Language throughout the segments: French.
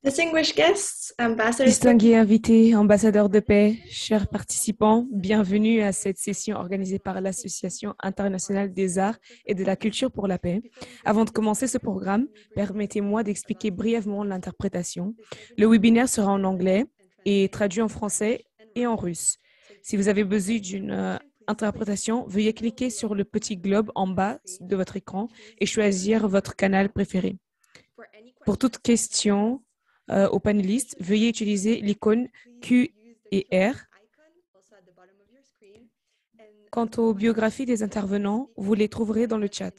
Distinguished guests, ambassadors. Distingués invités, ambassadeurs de paix, chers participants, bienvenue à cette session organisée par l'Association internationale des arts et de la culture pour la paix. Avant de commencer ce programme, permettez-moi d'expliquer brièvement l'interprétation. Le webinaire sera en anglais et traduit en français et en russe. Si vous avez besoin d'une interprétation, veuillez cliquer sur le petit globe en bas de votre écran et choisir votre canal préféré. Pour toute question aux panélistes, veuillez utiliser l'icône Q et R. Quant aux biographies des intervenants, vous les trouverez dans le chat.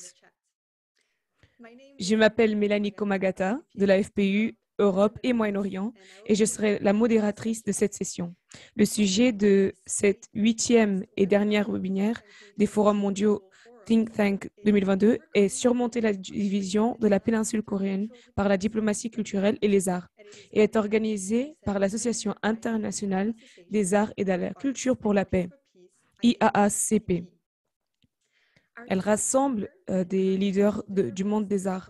Je m'appelle Mélanie Komagata de la FPU Europe et Moyen-Orient et je serai la modératrice de cette session. Le sujet de cette 8e et dernière webinaire des forums mondiaux Think Tank 2022 est surmonter la division de la péninsule coréenne par la diplomatie culturelle et les arts et est organisée par l'Association internationale des arts et de la culture pour la paix, IAACP. Elle rassemble des leaders du monde des arts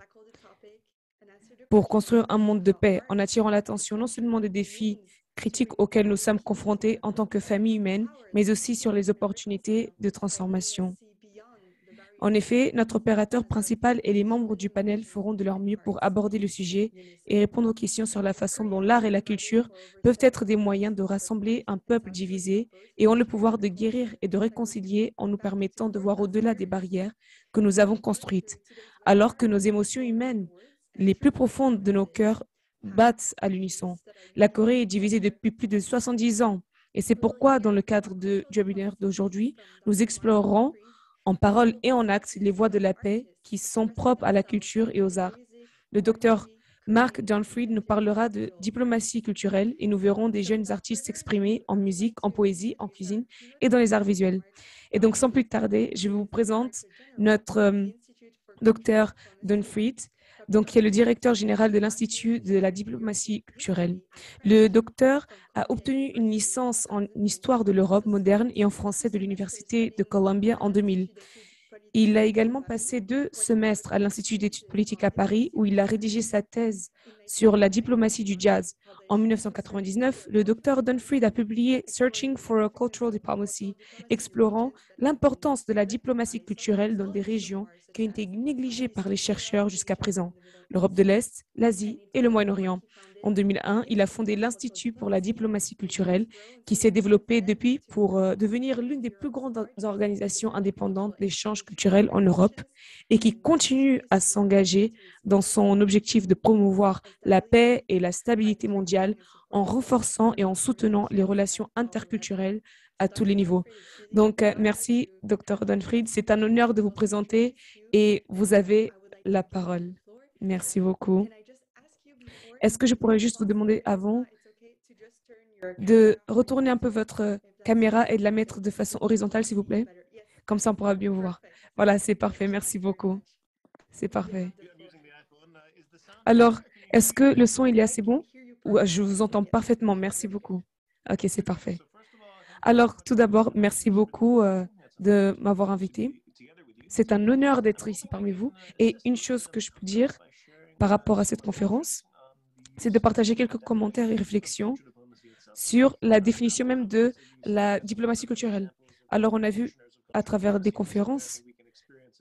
pour construire un monde de paix en attirant l'attention non seulement des défis critiques auxquels nous sommes confrontés en tant que famille humaine, mais aussi sur les opportunités de transformation. En effet, notre opérateur principal et les membres du panel feront de leur mieux pour aborder le sujet et répondre aux questions sur la façon dont l'art et la culture peuvent être des moyens de rassembler un peuple divisé et ont le pouvoir de guérir et de réconcilier en nous permettant de voir au-delà des barrières que nous avons construites, alors que nos émotions humaines, les plus profondes de nos cœurs, battent à l'unisson. La Corée est divisée depuis plus de 70 ans et c'est pourquoi, dans le cadre du webinaire d'aujourd'hui, nous explorerons en parole et en acte les voies de la paix qui sont propres à la culture et aux arts. Le docteur Mark Dunfried nous parlera de diplomatie culturelle et nous verrons des jeunes artistes s'exprimer en musique, en poésie, en cuisine et dans les arts visuels. Et donc, sans plus tarder, je vous présente notre docteur Dunfried, qui est le directeur général de l'Institut de la diplomatie culturelle. Le docteur a obtenu une licence en histoire de l'Europe moderne et en français de l'Université de Columbia en 2000. Il a également passé 2 semestres à l'Institut d'études politiques à Paris où il a rédigé sa thèse sur la diplomatie du jazz. En 1999, le Dr Dunfried a publié Searching for a Cultural Diplomacy, explorant l'importance de la diplomatie culturelle dans des régions qui ont été négligées par les chercheurs jusqu'à présent, l'Europe de l'Est, l'Asie et le Moyen-Orient. En 2001, il a fondé l'Institut pour la diplomatie culturelle qui s'est développé depuis pour devenir l'une des plus grandes organisations indépendantes d'échange culturel en Europe et qui continue à s'engager dans son objectif de promouvoir la paix et la stabilité mondiale en renforçant et en soutenant les relations interculturelles à tous les niveaux. Donc, merci, Dr. Donfried. C'est un honneur de vous présenter et vous avez la parole. Merci beaucoup. Est-ce que je pourrais juste vous demander avant de retourner un peu votre caméra et de la mettre de façon horizontale, s'il vous plaît? Comme ça, on pourra bien vous voir. Voilà, c'est parfait. Merci beaucoup. C'est parfait. Alors, est-ce que le son, il est assez bon? Ou je vous entends parfaitement. Merci beaucoup. OK, c'est parfait. Alors, tout d'abord, merci beaucoup de m'avoir invité. C'est un honneur d'être ici parmi vous. Et une chose que je peux dire par rapport à cette conférence, c'est de partager quelques commentaires et réflexions sur la définition même de la diplomatie culturelle. Alors, on a vu à travers des conférences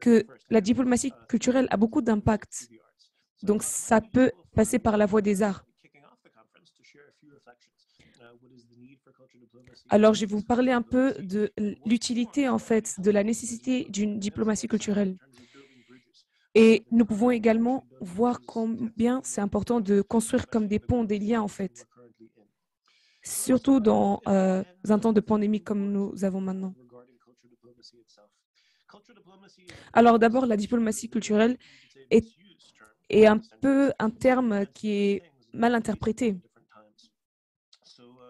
que la diplomatie culturelle a beaucoup d'impact. Donc, ça peut passer par la voie des arts. Alors, je vais vous parler un peu de l'utilité, en fait, de la nécessité d'une diplomatie culturelle. Et nous pouvons également voir combien c'est important de construire comme des ponts, des liens, en fait, surtout dans un temps de pandémie comme nous avons maintenant. Alors, d'abord, la diplomatie culturelle est un peu un terme qui est mal interprété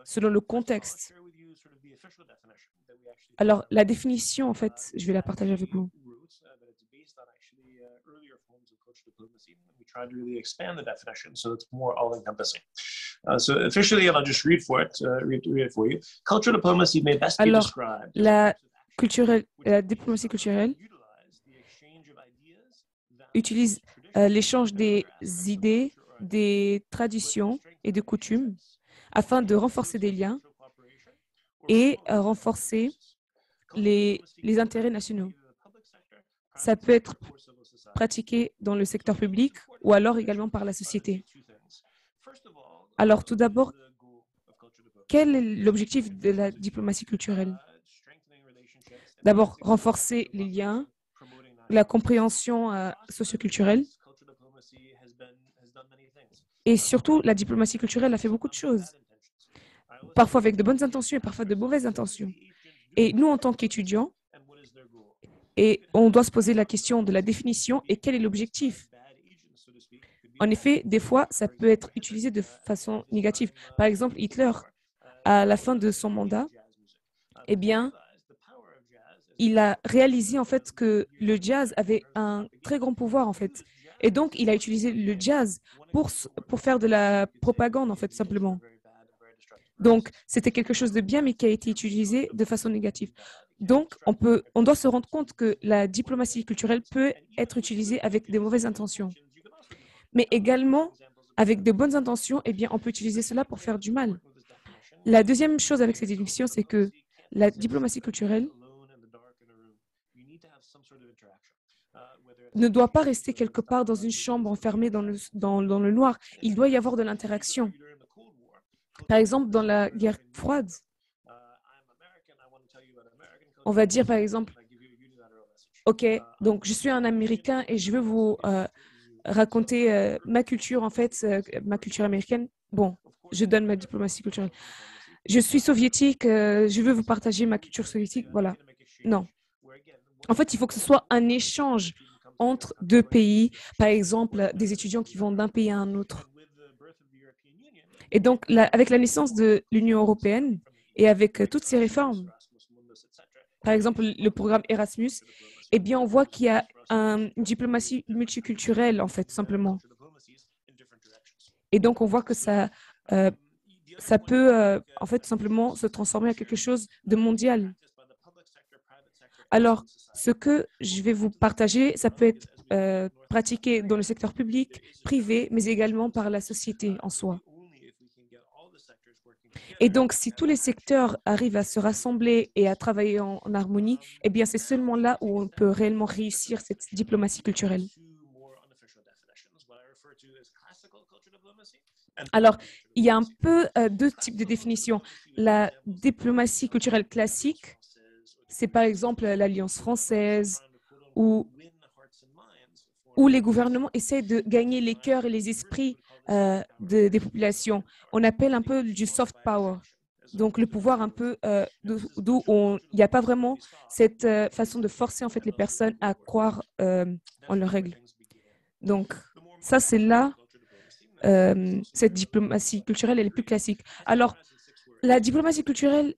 selon le contexte. Alors, la définition, en fait, je vais la partager avec vous. Tried to really expand the definition so it's more all-encompassing. So officially, and I'll just read it for you. Cultural diplomacy may best be described. La diplomatie culturelle utilise l'échange des idées, des traditions et des coutumes afin de renforcer des liens et renforcer les intérêts nationaux. Ça peut être pratiqué dans le secteur public ou alors également par la société. Alors, tout d'abord, quel est l'objectif de la diplomatie culturelle? D'abord, renforcer les liens, la compréhension socioculturelle. Et surtout, la diplomatie culturelle a fait beaucoup de choses, parfois avec de bonnes intentions et parfois de mauvaises intentions. Et nous, en tant qu'étudiants, on doit se poser la question de la définition et quel est l'objectif. En effet, des fois, ça peut être utilisé de façon négative. Par exemple, Hitler, à la fin de son mandat, eh bien, il a réalisé en fait que le jazz avait un très grand pouvoir en fait. Et donc, il a utilisé le jazz pour faire de la propagande en fait, simplement. Donc, c'était quelque chose de bien, mais qui a été utilisé de façon négative. Donc, on doit se rendre compte que la diplomatie culturelle peut être utilisée avec de mauvaises intentions. Mais également, avec de bonnes intentions, eh bien, on peut utiliser cela pour faire du mal. La deuxième chose avec cette définition, c'est que la diplomatie culturelle ne doit pas rester quelque part dans une chambre enfermée dans le noir. Il doit y avoir de l'interaction. Par exemple, dans la guerre froide, on va dire par exemple, OK, donc je suis un Américain et je veux vous raconter ma culture, en fait, ma culture américaine. Bon, je donne ma diplomatie culturelle. Je suis soviétique, je veux vous partager ma culture soviétique. Voilà. Non. En fait, il faut que ce soit un échange entre deux pays, par exemple, des étudiants qui vont d'un pays à un autre. Et donc, avec la naissance de l'Union européenne et avec toutes ces réformes, par exemple, le programme Erasmus, eh bien, on voit qu'il y a une diplomatie multiculturelle, en fait, tout simplement. Et donc, on voit que ça peut, en fait, tout simplement se transformer en quelque chose de mondial. Alors, ce que je vais vous partager, ça peut être pratiqué dans le secteur public, privé, mais également par la société en soi. Et donc, si tous les secteurs arrivent à se rassembler et à travailler en harmonie, eh bien, c'est seulement là où on peut réellement réussir cette diplomatie culturelle. Alors, il y a un peu deux types de définitions. La diplomatie culturelle classique, c'est par exemple l'Alliance française où les gouvernements essaient de gagner les cœurs et les esprits des populations. On appelle un peu du soft power. Donc, le pouvoir un peu d'où il n'y a pas vraiment cette façon de forcer en fait les personnes à croire en leurs règles. Donc, ça, c'est là, cette diplomatie culturelle, elle est plus classique. Alors, la diplomatie culturelle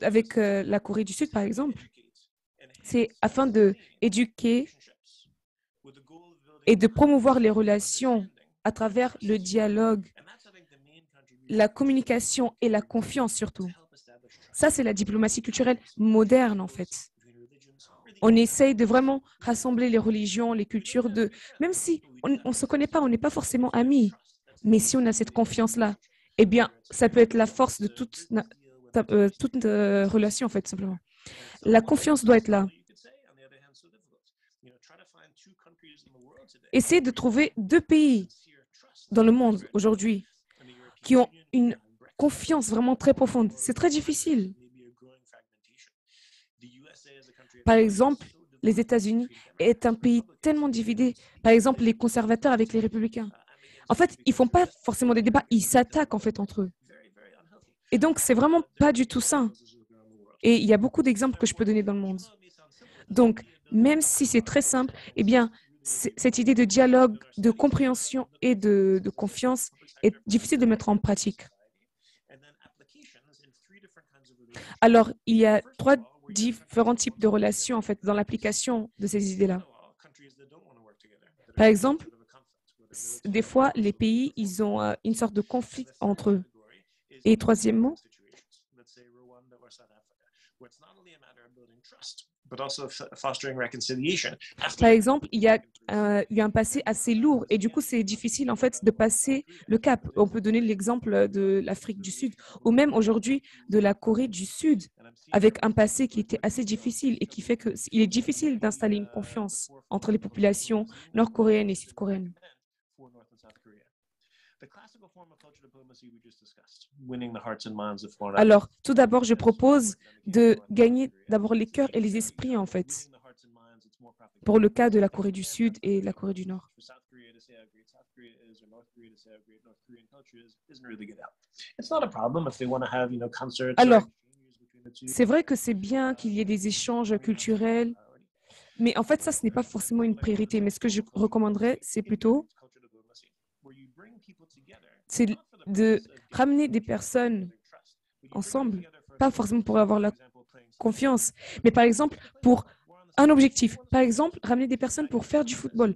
avec la Corée du Sud, par exemple, c'est afin d'éduquer et de promouvoir les relations à travers le dialogue, la communication et la confiance surtout. Ça, c'est la diplomatie culturelle moderne, en fait. On essaye de vraiment rassembler les religions, les cultures, même si on ne se connaît pas, on n'est pas forcément amis, mais si on a cette confiance-là, eh bien, ça peut être la force de toute relation, en fait, simplement. La confiance doit être là. Essayez de trouver deux pays dans le monde aujourd'hui qui ont une confiance vraiment très profonde. C'est très difficile. Par exemple, les États-Unis est un pays tellement divisé. Par exemple, les conservateurs avec les républicains. En fait, ils ne font pas forcément des débats, ils s'attaquent en fait entre eux. Et donc, c'est vraiment pas du tout sain. Et il y a beaucoup d'exemples que je peux donner dans le monde. Donc, même si c'est très simple, eh bien, cette idée de dialogue, de compréhension et de confiance est difficile de mettre en pratique. Alors, il y a trois différents types de relations en fait dans l'application de ces idées-là. Par exemple, des fois, les pays, ils ont une sorte de conflit entre eux. Et troisièmement, par exemple, il y a eu un passé assez lourd et du coup, c'est difficile en fait de passer le cap. On peut donner l'exemple de l'Afrique du Sud ou même aujourd'hui de la Corée du Sud avec un passé qui était assez difficile et qui fait qu'il est difficile d'installer une confiance entre les populations nord-coréennes et sud-coréennes. Alors, tout d'abord, je propose de gagner d'abord les cœurs et les esprits, en fait, pour le cas de la Corée du Sud et la Corée du Nord. Alors, c'est vrai que c'est bien qu'il y ait des échanges culturels, mais en fait, ça, ce n'est pas forcément une priorité. Mais ce que je recommanderais, c'est plutôt de ramener des personnes ensemble, pas forcément pour avoir la confiance, mais par exemple pour un objectif. Par exemple, ramener des personnes pour faire du football.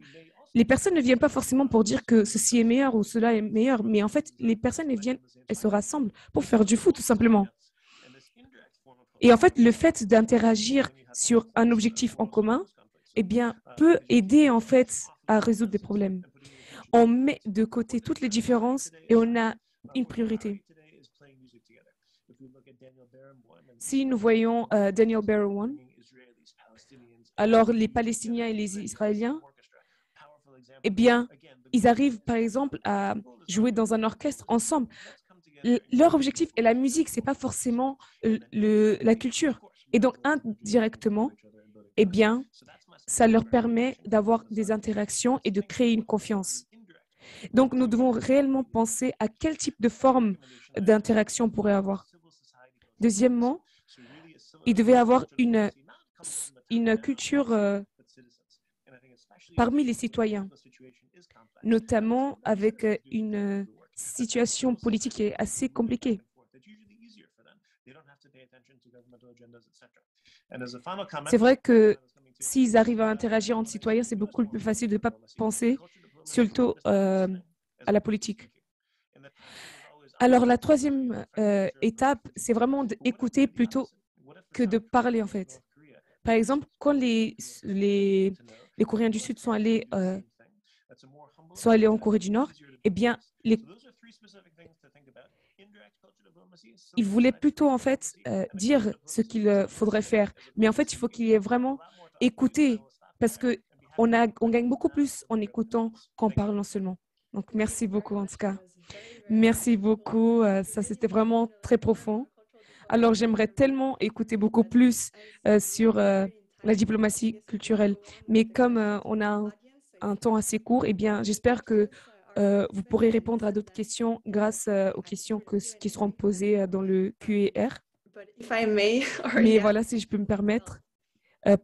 Les personnes ne viennent pas forcément pour dire que ceci est meilleur ou cela est meilleur, mais en fait, les personnes elles se rassemblent pour faire du foot, tout simplement. Et en fait, le fait d'interagir sur un objectif en commun, eh bien, peut aider en fait à résoudre des problèmes. On met de côté toutes les différences et on a une priorité. Si nous voyons Daniel Barenboim, alors les Palestiniens et les Israéliens, eh bien, ils arrivent par exemple à jouer dans un orchestre ensemble. Leur objectif est la musique, ce n'est pas forcément la culture. Et donc, indirectement, eh bien, ça leur permet d'avoir des interactions et de créer une confiance. Donc, nous devons réellement penser à quel type de forme d'interaction on pourrait avoir. Deuxièmement, il devait avoir une culture parmi les citoyens, notamment avec une situation politique qui est assez compliquée. C'est vrai que s'ils arrivent à interagir entre citoyens, c'est beaucoup plus facile de ne pas penser surtout à la politique. Alors, la troisième étape, c'est vraiment d'écouter plutôt que de parler, en fait. Par exemple, quand les Coréens du Sud sont allés en Corée du Nord, eh bien, ils voulaient plutôt, en fait, dire ce qu'il faudrait faire. Mais en fait, il faut qu'il y ait vraiment écouté, parce qu'on gagne beaucoup plus en écoutant qu'en parlant seulement. Donc, merci beaucoup, en tout cas. Merci beaucoup. Ça, c'était vraiment très profond. Alors, j'aimerais tellement écouter beaucoup plus sur la diplomatie culturelle. Mais comme on a un temps assez court, eh bien, j'espère que vous pourrez répondre à d'autres questions grâce aux questions qui seront posées dans le Q&R. Mais voilà, si je peux me permettre,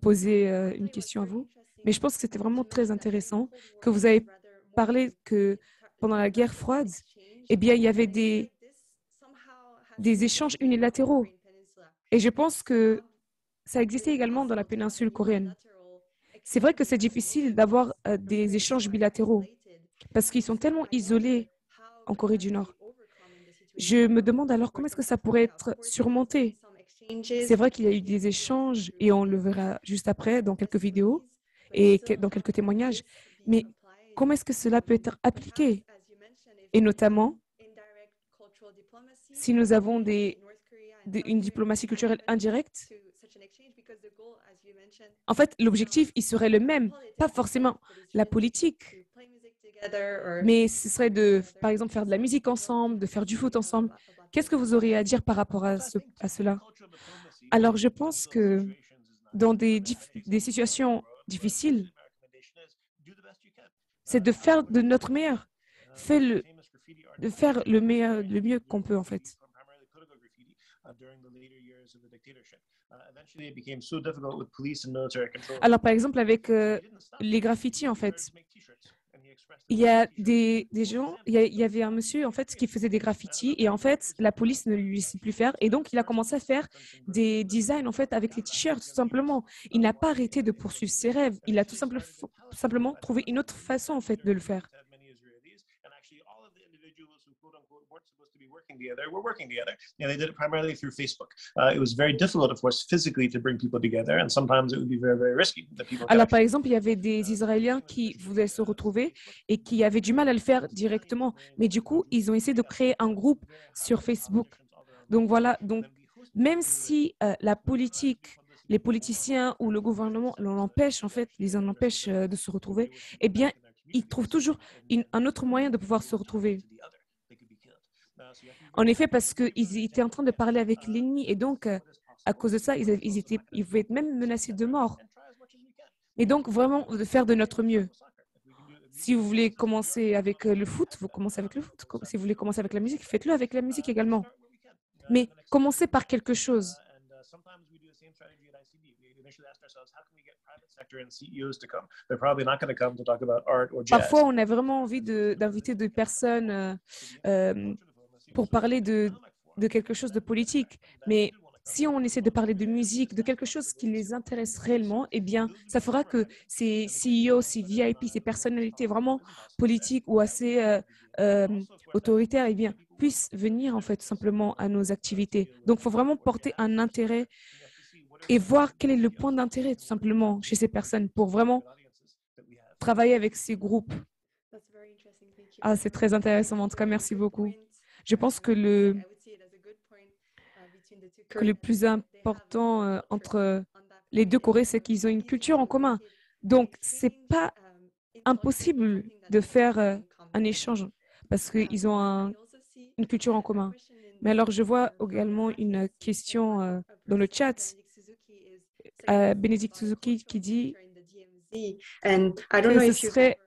poser une question à vous. Mais je pense que c'était vraiment très intéressant que vous avez parlé que pendant la guerre froide, eh bien, il y avait des échanges unilatéraux. Et je pense que ça existait également dans la péninsule coréenne. C'est vrai que c'est difficile d'avoir des échanges bilatéraux parce qu'ils sont tellement isolés en Corée du Nord. Je me demande alors comment est-ce que ça pourrait être surmonté. C'est vrai qu'il y a eu des échanges et on le verra juste après dans quelques vidéos et dans quelques témoignages, mais comment est-ce que cela peut être appliqué? Et notamment, si nous avons une diplomatie culturelle indirecte, en fait, l'objectif, il serait le même, pas forcément la politique, mais ce serait de, par exemple, faire de la musique ensemble, de faire du foot ensemble. Qu'est-ce que vous auriez à dire par rapport à cela? Alors, je pense que dans des situations difficiles, c'est de faire de notre meilleur, de faire le mieux qu'on peut, en fait. Alors, par exemple, avec les graffitis, en fait, il y a des gens, il y avait un monsieur, en fait, qui faisait des graffitis et, en fait, la police ne lui laissait plus faire. Et donc, il a commencé à faire des designs, en fait, avec les t-shirts, tout simplement. Il n'a pas arrêté de poursuivre ses rêves. Il a tout simplement trouvé une autre façon, en fait, de le faire. Working together, and they did it primarily through Facebook. It was very difficult, of course, physically to bring people together, and sometimes it would be very, very risky. Alors, par exemple, il y avait des Israéliens qui voulaient se retrouver et qui avaient du mal à le faire directement. Mais du coup, ils ont essayé de créer un groupe sur Facebook. Donc voilà, donc même si la politique, les politiciens ou le gouvernement l'en empêchent, en fait, les en empêchent de se retrouver, eh bien, ils trouvent toujours un autre moyen de pouvoir se retrouver. En effet, parce qu'ils étaient en train de parler avec l'ennemi et donc, à cause de ça, ils pouvaient être même menacés de mort. Et donc, vraiment, de faire de notre mieux. Si vous voulez commencer avec le foot, vous commencez avec le foot. Si vous voulez commencer avec la musique, faites-le avec la musique également. Mais commencez par quelque chose. Parfois, on a vraiment envie d'inviter des personnes pour parler de quelque chose de politique. Mais si on essaie de parler de musique, de quelque chose qui les intéresse réellement, eh bien, ça fera que ces CEO, ces VIP, ces personnalités vraiment politiques ou assez autoritaires, eh bien, puissent venir en fait simplement à nos activités. Donc, il faut vraiment porter un intérêt et voir quel est le point d'intérêt tout simplement chez ces personnes pour vraiment travailler avec ces groupes. Ah, c'est très intéressant. En tout cas, merci beaucoup. Je pense que le plus important entre les deux Corées, c'est qu'ils ont une culture en commun. Donc, ce n'est pas impossible de faire un échange parce qu'ils ont une culture en commun. Mais alors, je vois également une question dans le chat. Bénédicte Suzuki qui dit que ce serait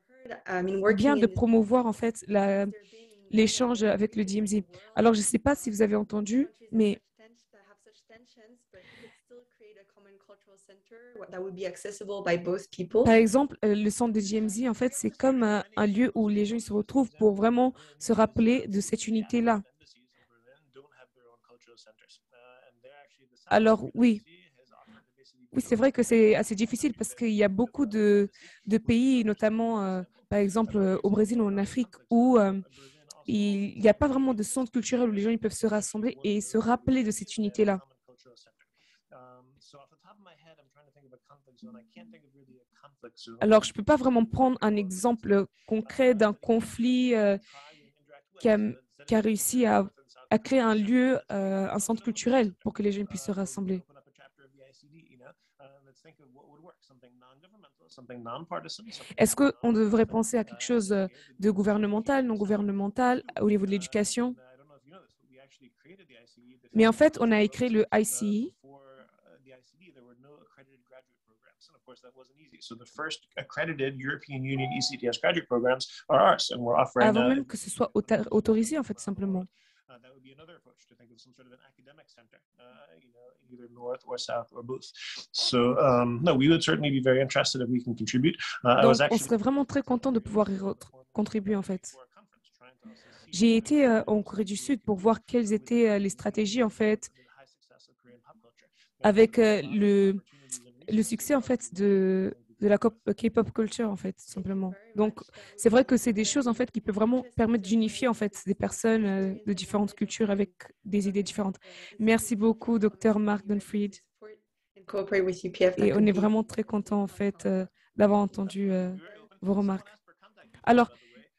bien de promouvoir en fait l'échange avec le DMZ. Alors, je ne sais pas si vous avez entendu, mais par exemple, le centre de DMZ, en fait, c'est comme un lieu où les gens se retrouvent pour vraiment se rappeler de cette unité-là. Alors, oui, c'est vrai que c'est assez difficile parce qu'il y a beaucoup de pays, notamment, par exemple, au Brésil ou en Afrique, où il n'y a pas vraiment de centre culturel où les gens ils peuvent se rassembler et se rappeler de cette unité-là. Alors, je ne peux pas vraiment prendre un exemple concret d'un conflit qui a réussi à créer un lieu, un centre culturel pour que les gens puissent se rassembler. Est-ce qu'on devrait penser à quelque chose de gouvernemental, non gouvernemental, au niveau de l'éducation? Mais en fait, on a créé le ICE. And of course, that wasn't easy. So the first accredited European Union ECTS graduate programs are ours, and we're offering. Avant même que ce soit autorisé, en fait, simplement. That would be another approach to think of some sort of an academic center, either north or south or both. So no, we would certainly be very interested if we can contribute. Donc, on serait vraiment très content de pouvoir y contribuer, en fait. J'ai été en Corée du Sud pour voir quelles étaient les stratégies, en fait, avec le succès, en fait, de la K-pop culture, en fait, simplement. Donc, c'est vrai que c'est des choses, en fait, qui peuvent vraiment permettre d'unifier, en fait, des personnes de différentes cultures avec des idées différentes. Merci beaucoup, Dr. Mark Dunfried. Et on est vraiment très content, en fait, d'avoir entendu vos remarques. Alors,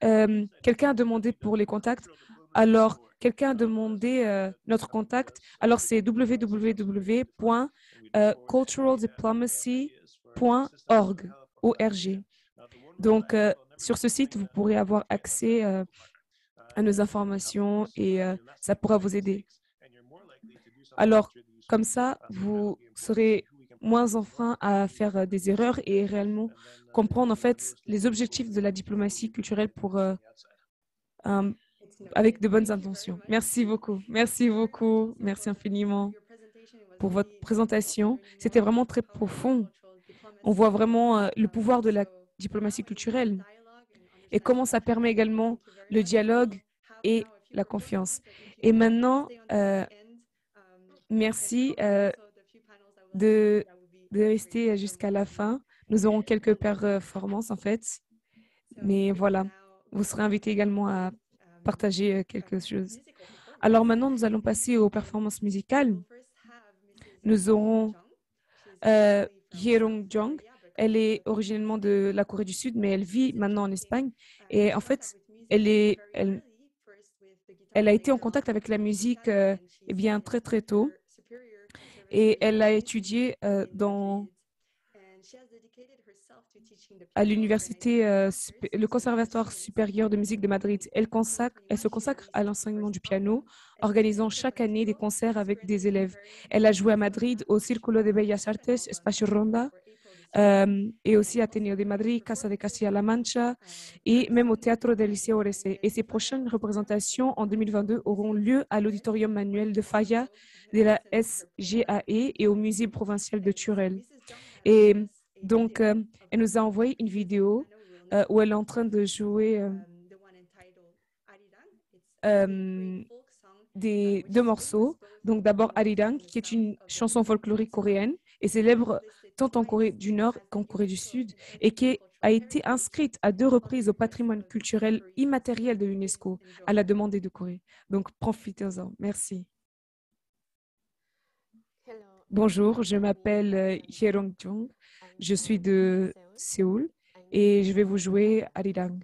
quelqu'un a demandé pour les contacts. Alors, quelqu'un a demandé notre contact. Alors, c'est www.culturaldiplomacy.org. Donc, sur ce site, vous pourrez avoir accès à nos informations et ça pourra vous aider. Alors, comme ça, vous serez moins enfreint à faire des erreurs et réellement comprendre en fait les objectifs de la diplomatie culturelle pour avec de bonnes intentions. Merci beaucoup. Merci beaucoup. Merci infiniment pour votre présentation. C'était vraiment très profond. On voit vraiment le pouvoir de la diplomatie culturelle et comment ça permet également le dialogue et la confiance. Et maintenant, merci de rester jusqu'à la fin. Nous aurons quelques performances en fait, mais voilà, vous serez invité également à partager quelque chose. Alors maintenant, nous allons passer aux performances musicales. Nous aurons Hyeong Jong. Elle est originellement de la Corée du Sud, mais elle vit maintenant en Espagne. Et en fait, elle a été en contact avec la musique eh bien, très très tôt. Et elle a étudié à l'université, le Conservatoire supérieur de musique de Madrid. Elle se consacre à l'enseignement du piano, organisant chaque année des concerts avec des élèves. Elle a joué à Madrid au Círculo de Bellas Artes, Espacio Ronda, et aussi à Ateneo de Madrid, Casa de Castilla-La Mancha, et même au Teatro del Liceo Oresé. Et ses prochaines représentations en 2022 auront lieu à l'Auditorium Manuel de Falla de la SGAE et au Musée provincial de Turel. Et donc, elle nous a envoyé une vidéo où elle est en train de jouer deux morceaux. Donc, d'abord Arirang, qui est une chanson folklorique coréenne et célèbre tant en Corée du Nord qu'en Corée du Sud et qui a été inscrite à 2 reprises au patrimoine culturel immatériel de l'UNESCO à la demande des 2 Corées. Donc, profitez-en. Merci. Bonjour, je m'appelle Hyeong Jong. Je suis de Séoul et je vais vous jouer Arirang.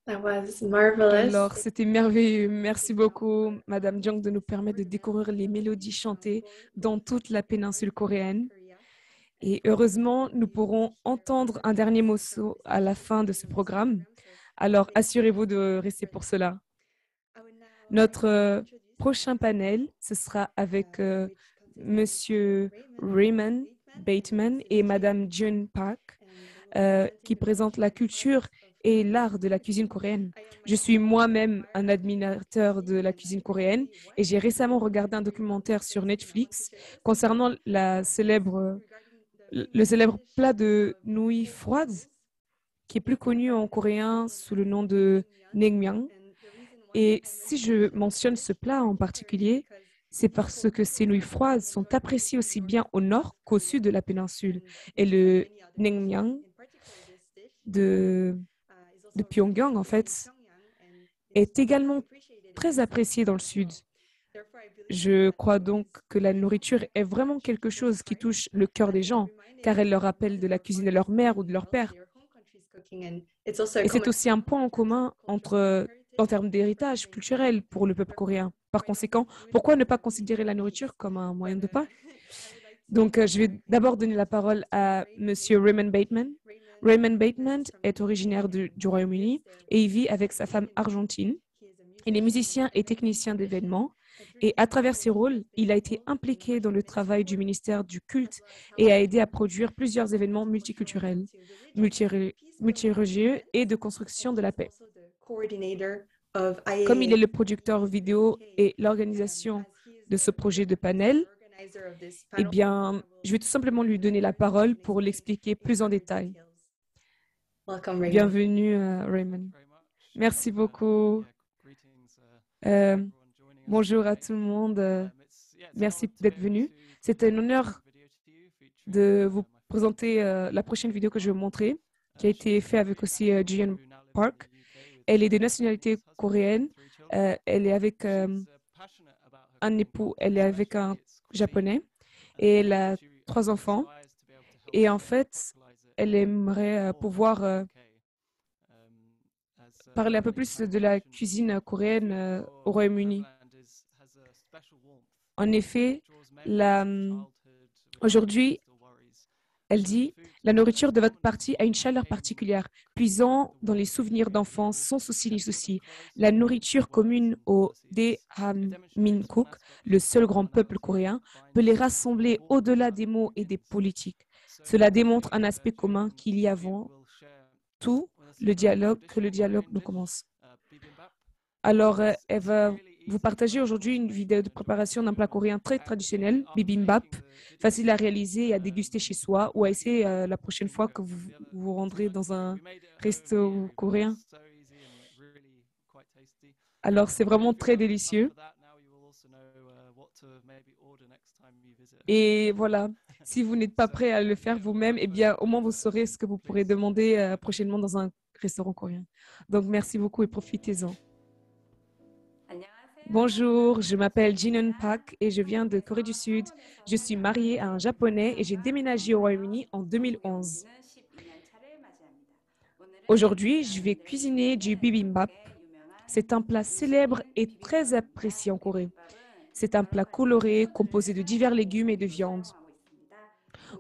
That was marvelous. Alors, c'était merveilleux. Merci beaucoup, Madame Jung, de nous permettre de découvrir les mélodies chantées dans toute la péninsule coréenne. Et heureusement, nous pourrons entendre un dernier morceau à la fin de ce programme. Alors, assurez-vous de rester pour cela. Notre prochain panel, ce sera avec Monsieur Raymond Bateman et Madame Jun Park, qui présentent la culture et l'art de la cuisine coréenne. Je suis moi-même un admirateur de la cuisine coréenne et j'ai récemment regardé un documentaire sur Netflix concernant le célèbre plat de nouilles froides qui est plus connu en coréen sous le nom de naengmyeon. Et si je mentionne ce plat en particulier, c'est parce que ces nouilles froides sont appréciées aussi bien au nord qu'au sud de la péninsule. Et le naengmyeon de Pyongyang, en fait, est également très apprécié dans le sud. Je crois donc que la nourriture est vraiment quelque chose qui touche le cœur des gens, car elle leur rappelle de la cuisine de leur mère ou de leur père. Et c'est aussi un point en commun en termes d'héritage culturel pour le peuple coréen. Par conséquent, pourquoi ne pas considérer la nourriture comme un moyen de paix? Donc, je vais d'abord donner la parole à Monsieur Raymond Bateman. Raymond Bateman est originaire du Royaume-Uni et il vit avec sa femme argentine. Il est musicien et technicien d'événements. Et à travers ses rôles, il a été impliqué dans le travail du ministère du culte et a aidé à produire plusieurs événements multiculturels, multireligieux et de construction de la paix. Comme il est le producteur vidéo et l'organisation de ce projet de panel, eh bien, je vais tout simplement lui donner la parole pour l'expliquer plus en détail. Bienvenue, Raymond. Merci beaucoup. Bonjour à tout le monde. Merci d'être venu. C'est un honneur de vous présenter la prochaine vidéo que je vais vous montrer, qui a été faite avec aussi Jun Park. Elle est de nationalité coréenne. Elle est avec un époux, elle est avec un Japonais et elle a 3 enfants. Et en fait, elle aimerait pouvoir parler un peu plus de la cuisine coréenne au Royaume-Uni. En effet, aujourd'hui, elle dit, la nourriture de votre partie a une chaleur particulière, puisant dans les souvenirs d'enfance sans souci ni souci. La nourriture commune au Daehanminkook, le seul grand peuple coréen, peut les rassembler au-delà des mots et des politiques. Cela démontre un aspect commun qu'il y a avant tout que le dialogue nous commence. Alors, elle va vous partager aujourd'hui une vidéo de préparation d'un plat coréen très traditionnel, bibimbap, facile à réaliser et à déguster chez soi ou à essayer la prochaine fois que vous vous rendrez dans un resto coréen. Alors, c'est vraiment très délicieux. Et voilà, si vous n'êtes pas prêt à le faire vous-même, eh bien, au moins vous saurez ce que vous pourrez demander prochainement dans un restaurant coréen. Donc, merci beaucoup et profitez-en. Bonjour, je m'appelle Jinon Park et je viens de Corée du Sud. Je suis mariée à un Japonais et j'ai déménagé au Royaume-Uni en 2011. Aujourd'hui, je vais cuisiner du bibimbap. C'est un plat célèbre et très apprécié en Corée. C'est un plat coloré composé de divers légumes et de viande.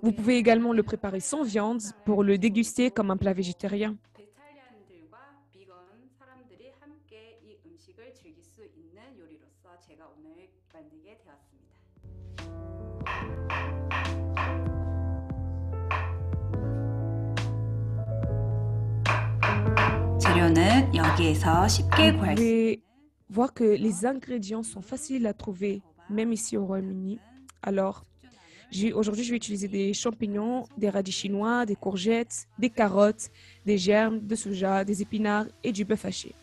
Vous pouvez également le préparer sans viande pour le déguster comme un plat végétarien. Vous pouvez voir que les ingrédients sont faciles à trouver, même ici au Royaume-Uni. Alors, aujourd'hui, je vais utiliser des champignons, des radis chinois, des courgettes, des carottes, des germes de soja, des épinards et du bœuf haché.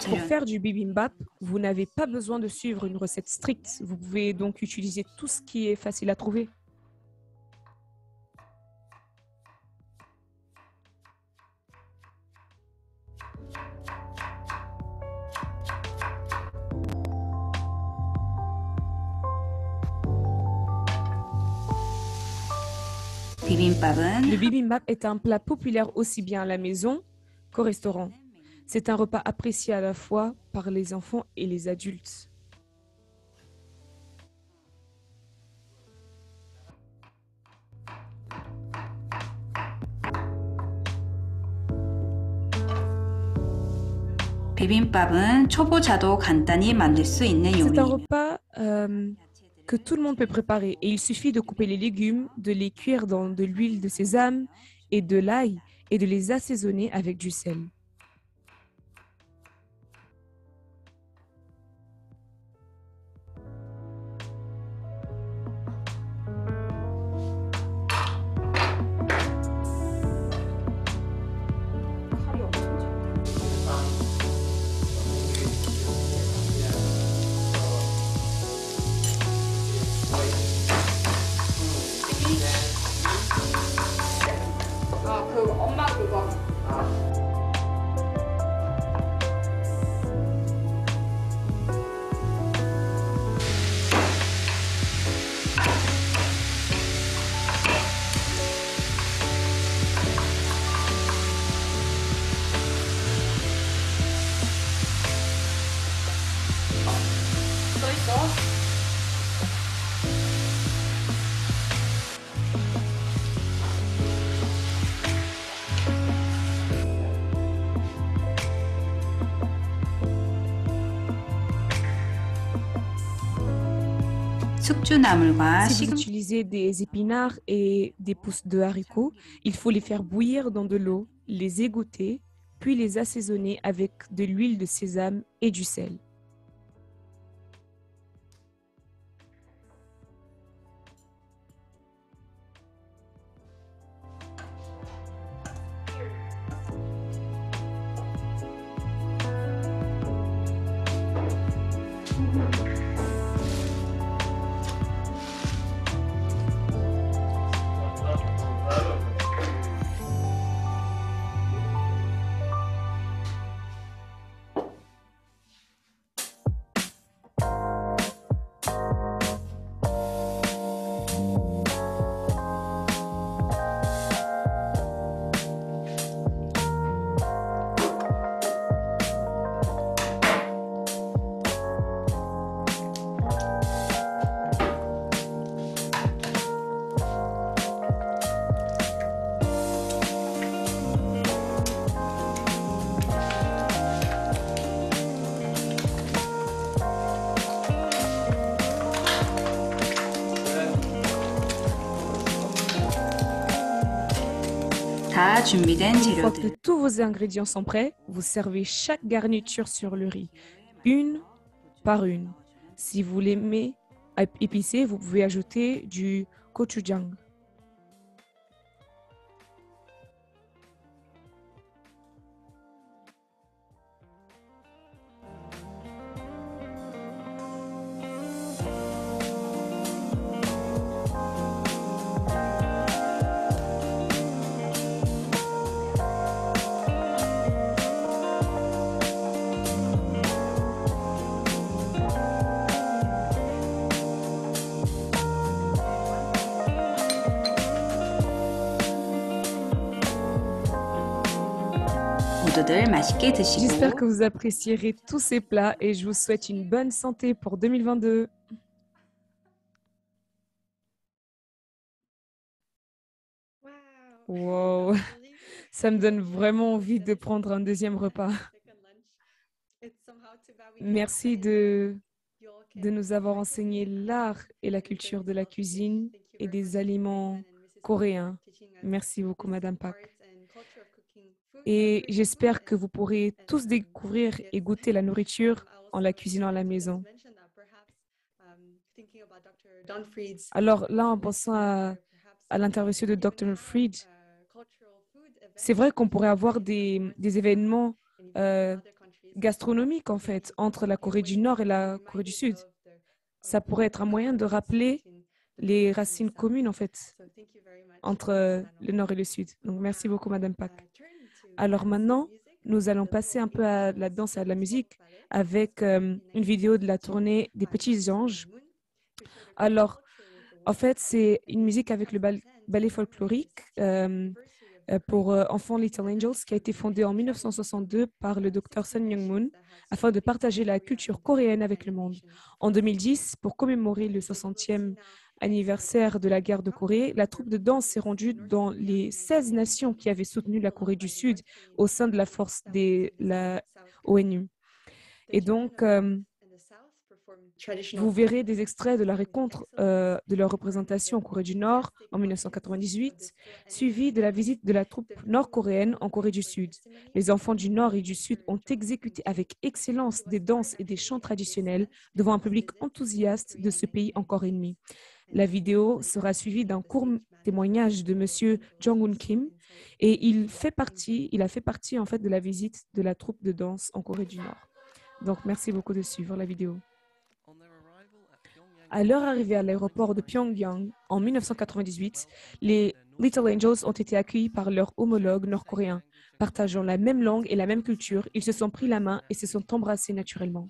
Pour faire du bibimbap, vous n'avez pas besoin de suivre une recette stricte. Vous pouvez donc utiliser tout ce qui est facile à trouver. Le bibimbap est un plat populaire aussi bien à la maison qu'au restaurant. C'est un repas apprécié à la fois par les enfants et les adultes. C'est un repas que tout le monde peut préparer et il suffit de couper les légumes, de les cuire dans de l'huile de sésame et de l'ail et de les assaisonner avec du sel. Si vous utilisez des épinards et des pousses de haricots, il faut les faire bouillir dans de l'eau, les égoutter, puis les assaisonner avec de l'huile de sésame et du sel. Une fois que tous vos ingrédients sont prêts, vous servez chaque garniture sur le riz, une par une. Si vous l'aimez épicé, vous pouvez ajouter du gochujang. J'espère que vous apprécierez tous ces plats et je vous souhaite une bonne santé pour 2022. Wow, ça me donne vraiment envie de prendre un deuxième repas. Merci de nous avoir enseigné l'art et la culture de la cuisine et des aliments coréens. Merci beaucoup, Madame Pak. Et j'espère que vous pourrez tous découvrir et goûter la nourriture en la cuisinant à la maison. Alors là, en pensant à l'intervention de Dr. Fried, c'est vrai qu'on pourrait avoir des événements gastronomiques, en fait, entre la Corée du Nord et la Corée du Sud. Ça pourrait être un moyen de rappeler les racines communes, en fait, entre le Nord et le Sud. Donc, merci beaucoup, Madame Pak. Alors maintenant, nous allons passer un peu à la danse et à la musique avec une vidéo de la tournée des Petits Anges. Alors, En fait, c'est une musique avec le ballet folklorique pour enfants Little Angels qui a été fondée en 1962 par le Dr Sun Myung-moon afin de partager la culture coréenne avec le monde. En 2010, pour commémorer le 60e anniversaire de la guerre de Corée, la troupe de danse s'est rendue dans les 16 nations qui avaient soutenu la Corée du Sud au sein de la force de la ONU. Et donc, vous verrez des extraits de la rencontre de leur représentation en Corée du Nord en 1998, suivi de la visite de la troupe nord-coréenne en Corée du Sud. Les enfants du Nord et du Sud ont exécuté avec excellence des danses et des chants traditionnels devant un public enthousiaste de ce pays encore ennemi. La vidéo sera suivie d'un court témoignage de M. Jong-un Kim et il a fait partie en fait de la visite de la troupe de danse en Corée du Nord. Donc, merci beaucoup de suivre la vidéo. À leur arrivée à l'aéroport de Pyongyang en 1998, les Little Angels ont été accueillis par leurs homologues nord-coréens. Partageant la même langue et la même culture, ils se sont pris la main et se sont embrassés naturellement.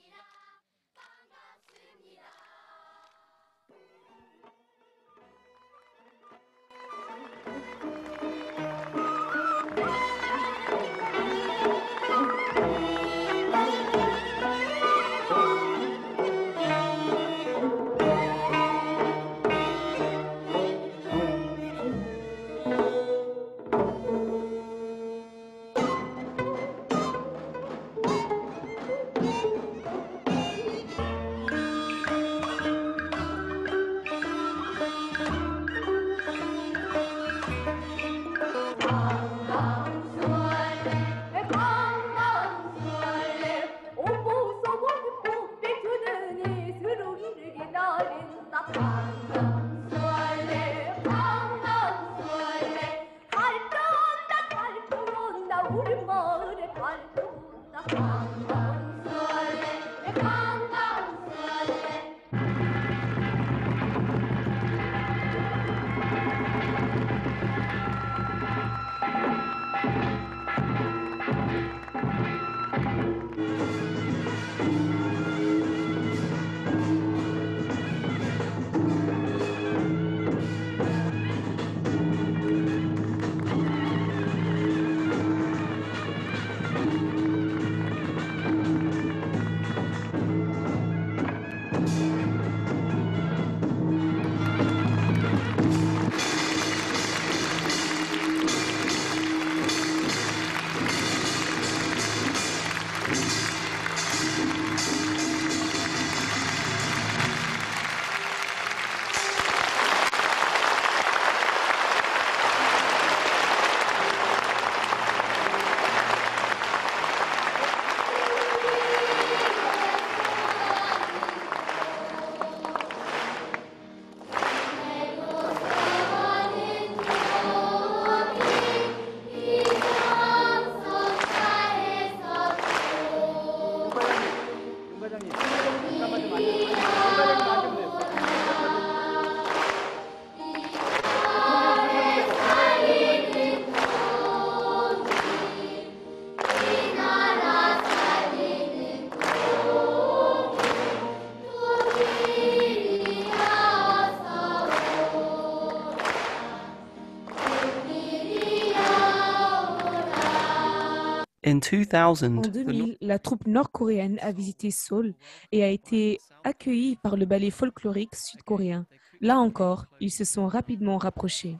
En 2000, la troupe nord-coréenne a visité Séoul et a été accueillie par le ballet folklorique sud-coréen. Là encore, ils se sont rapidement rapprochés.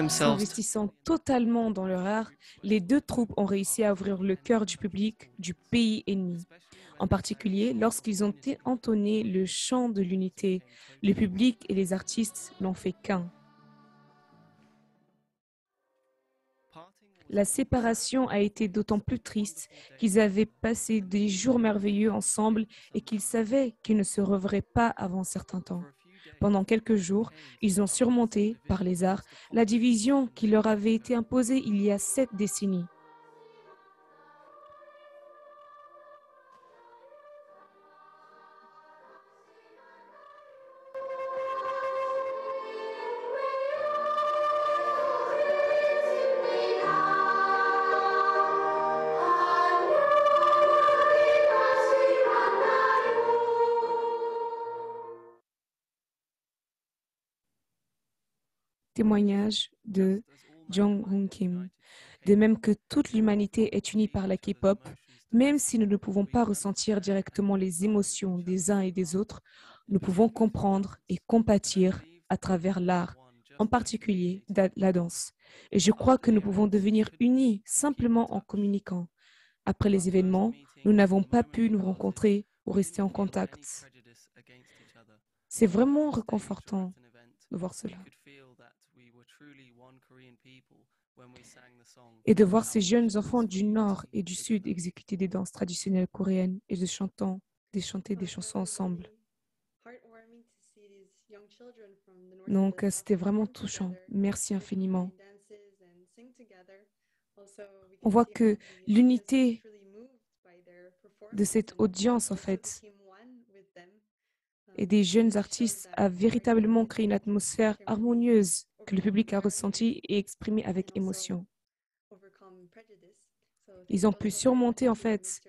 S'investissant totalement dans leur art, les deux troupes ont réussi à ouvrir le cœur du public du pays ennemi. En particulier, lorsqu'ils ont entonné le chant de l'unité, le public et les artistes n'ont fait qu'un. La séparation a été d'autant plus triste qu'ils avaient passé des jours merveilleux ensemble et qu'ils savaient qu'ils ne se reverraient pas avant un certain temps. Pendant quelques jours, ils ont surmonté, par les arts, la division qui leur avait été imposée il y a 7 décennies. Témoignage de Jong-Hoon Kim. De même que toute l'humanité est unie par la K-pop, même si nous ne pouvons pas ressentir directement les émotions des uns et des autres, nous pouvons comprendre et compatir à travers l'art, en particulier la danse. Et je crois que nous pouvons devenir unis simplement en communiquant. Après les événements, nous n'avons pas pu nous rencontrer ou rester en contact. C'est vraiment réconfortant de voir cela. Et de voir ces jeunes enfants du Nord et du Sud exécuter des danses traditionnelles coréennes et de chanter des chansons ensemble. Donc, c'était vraiment touchant. Merci infiniment. On voit que l'unité de cette audience, en fait, et des jeunes artistes a véritablement créé une atmosphère harmonieuse que le public a ressentie et exprimée avec émotion. Ils ont pu surmonter, en fait,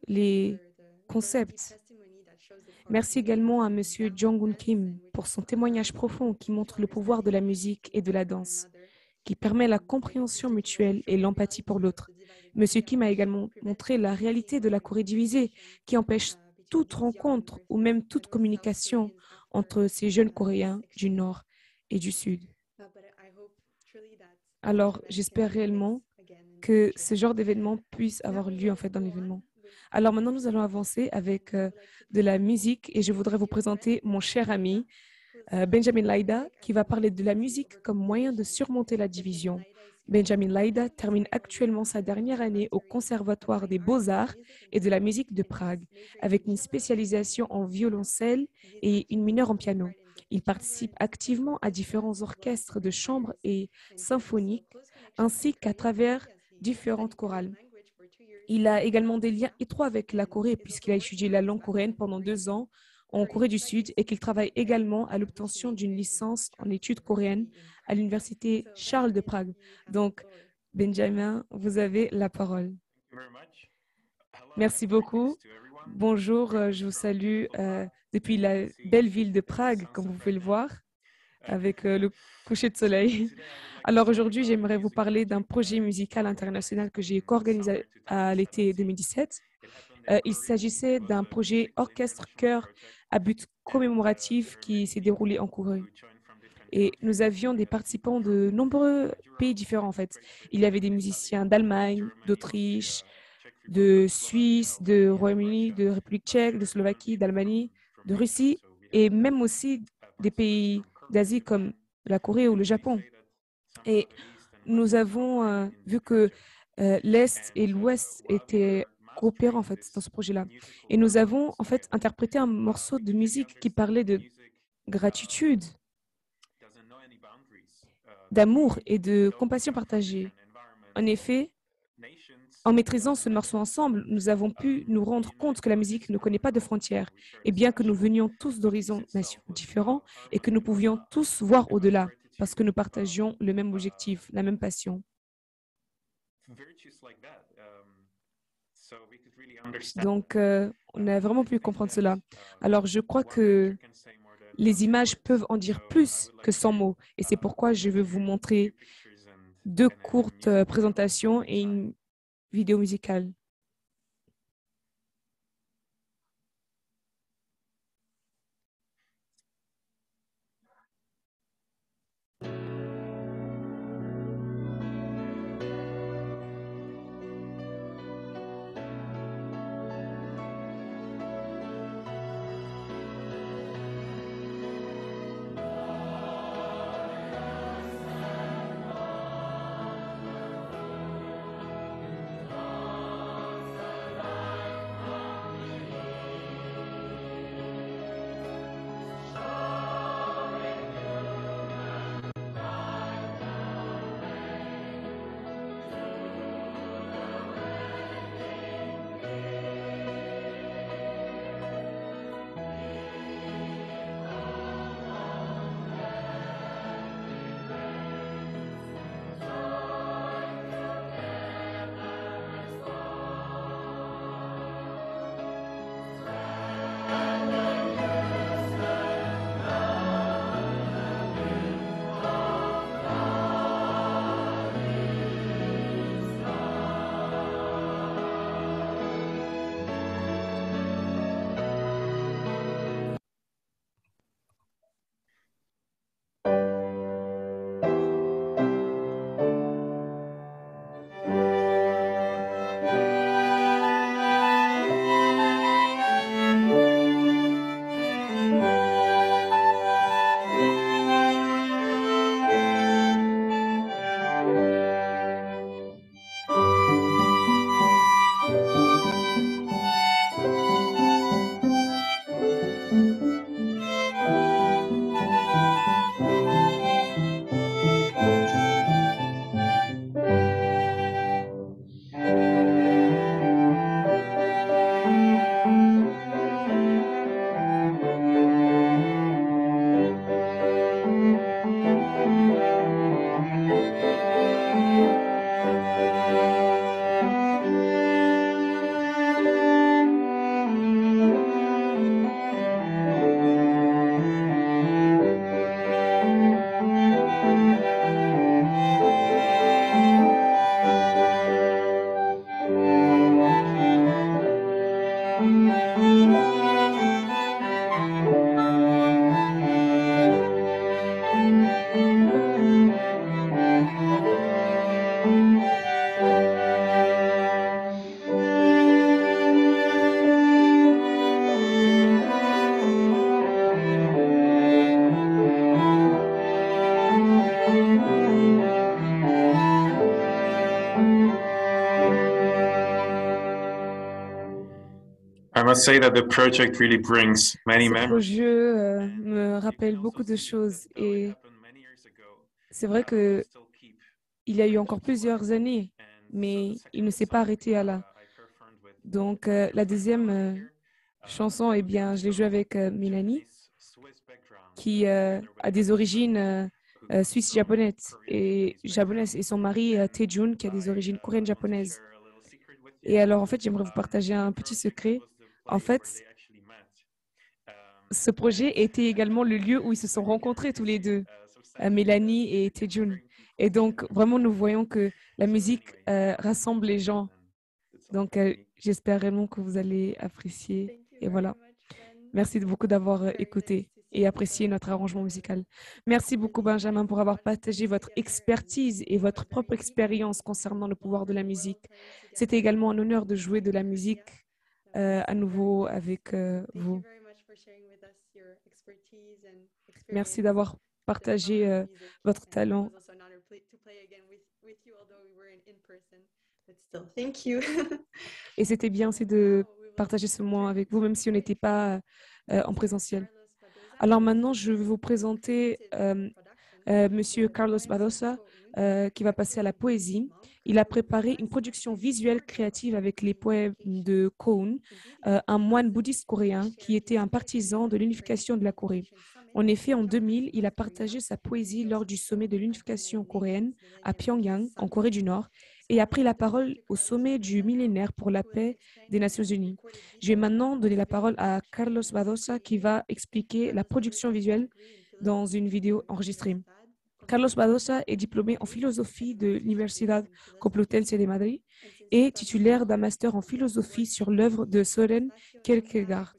les concepts. Merci également à M. Jong-Hoon Kim pour son témoignage profond qui montre le pouvoir de la musique et de la danse, qui permet la compréhension mutuelle et l'empathie pour l'autre. M. Kim a également montré la réalité de la Corée divisée qui empêche toute rencontre ou même toute communication entre ces jeunes Coréens du Nord et du Sud. Alors, j'espère réellement que ce genre d'événement puisse avoir lieu en fait dans l'événement. Alors maintenant, nous allons avancer avec de la musique et je voudrais vous présenter mon cher ami Benjamin Laïda qui va parler de la musique comme moyen de surmonter la division. Benjamin Laïda termine actuellement sa dernière année au Conservatoire des Beaux-Arts et de la musique de Prague avec une spécialisation en violoncelle et une mineure en piano. Il participe activement à différents orchestres de chambre et symphoniques ainsi qu'à travers différentes chorales. Il a également des liens étroits avec la Corée puisqu'il a étudié la langue coréenne pendant 2 ans en Corée du Sud et qu'il travaille également à l'obtention d'une licence en études coréennes à l'université Charles de Prague. Donc, Benjamin, vous avez la parole. Merci beaucoup. Bonjour, je vous salue depuis la belle ville de Prague, comme vous pouvez le voir, avec le coucher de soleil. Alors aujourd'hui, j'aimerais vous parler d'un projet musical international que j'ai co-organisé à l'été 2017. Il s'agissait d'un projet orchestre-chœur à but commémoratif qui s'est déroulé en Corée. Et nous avions des participants de nombreux pays différents en fait. Il y avait des musiciens d'Allemagne, d'Autriche, de Suisse, de Royaume-Uni, de République tchèque, de Slovaquie, d'Allemagne, de Russie et même aussi des pays d'Asie comme la Corée ou le Japon. Et nous avons vu que l'Est et l'Ouest étaient coopérants en fait dans ce projet-là. Et nous avons en fait interprété un morceau de musique qui parlait de gratitude, d'amour et de compassion partagée. En effet, en maîtrisant ce morceau ensemble, nous avons pu nous rendre compte que la musique ne connaît pas de frontières. Et bien que nous venions tous d'horizons différents et que nous pouvions tous voir au-delà, parce que nous partagions le même objectif, la même passion. Donc, on a vraiment pu comprendre cela. Alors, je crois que les images peuvent en dire plus que 100 mots. Et c'est pourquoi je vais vous montrer 2 courtes présentations et une vidéo musicale. must say that the project really brings many Ce memories. projet me rappelle beaucoup de choses et c'est vrai que il y a eu encore plusieurs années, mais il ne s'est pas arrêté à là. Donc, la deuxième chanson, eh bien, je l'ai jouée avec Mélanie, qui a des origines suisses-japonaises et son mari, Taejun, qui a des origines coréennes-japonaises. Et alors, en fait, j'aimerais vous partager un petit secret. En fait, ce projet était également le lieu où ils se sont rencontrés tous les deux, Mélanie et Taejun. Et donc, vraiment, nous voyons que la musique rassemble les gens. Donc, j'espère réellement que vous allez apprécier. Et voilà. Merci beaucoup d'avoir écouté et apprécié notre arrangement musical. Merci beaucoup, Benjamin, pour avoir partagé votre expertise et votre propre expérience concernant le pouvoir de la musique. C'était également un honneur de jouer de la musique à nouveau avec vous. Merci d'avoir partagé votre talent. Et c'était bien aussi de partager ce moment avec vous, même si on n'était pas en présentiel. Alors maintenant, je vais vous présenter Monsieur Carlos Badosa, qui va passer à la poésie. Il a préparé une production visuelle créative avec les poèmes de Koun, un moine bouddhiste coréen qui était un partisan de l'unification de la Corée. En effet, en 2000, il a partagé sa poésie lors du sommet de l'unification coréenne à Pyongyang, en Corée du Nord, et a pris la parole au sommet du millénaire pour la paix des Nations Unies. Je vais maintenant donner la parole à Carlos Badosa qui va expliquer la production visuelle dans une vidéo enregistrée. Carlos Badosa est diplômé en philosophie de l'Universidad Complutense de Madrid et titulaire d'un master en philosophie sur l'œuvre de Søren Kierkegaard.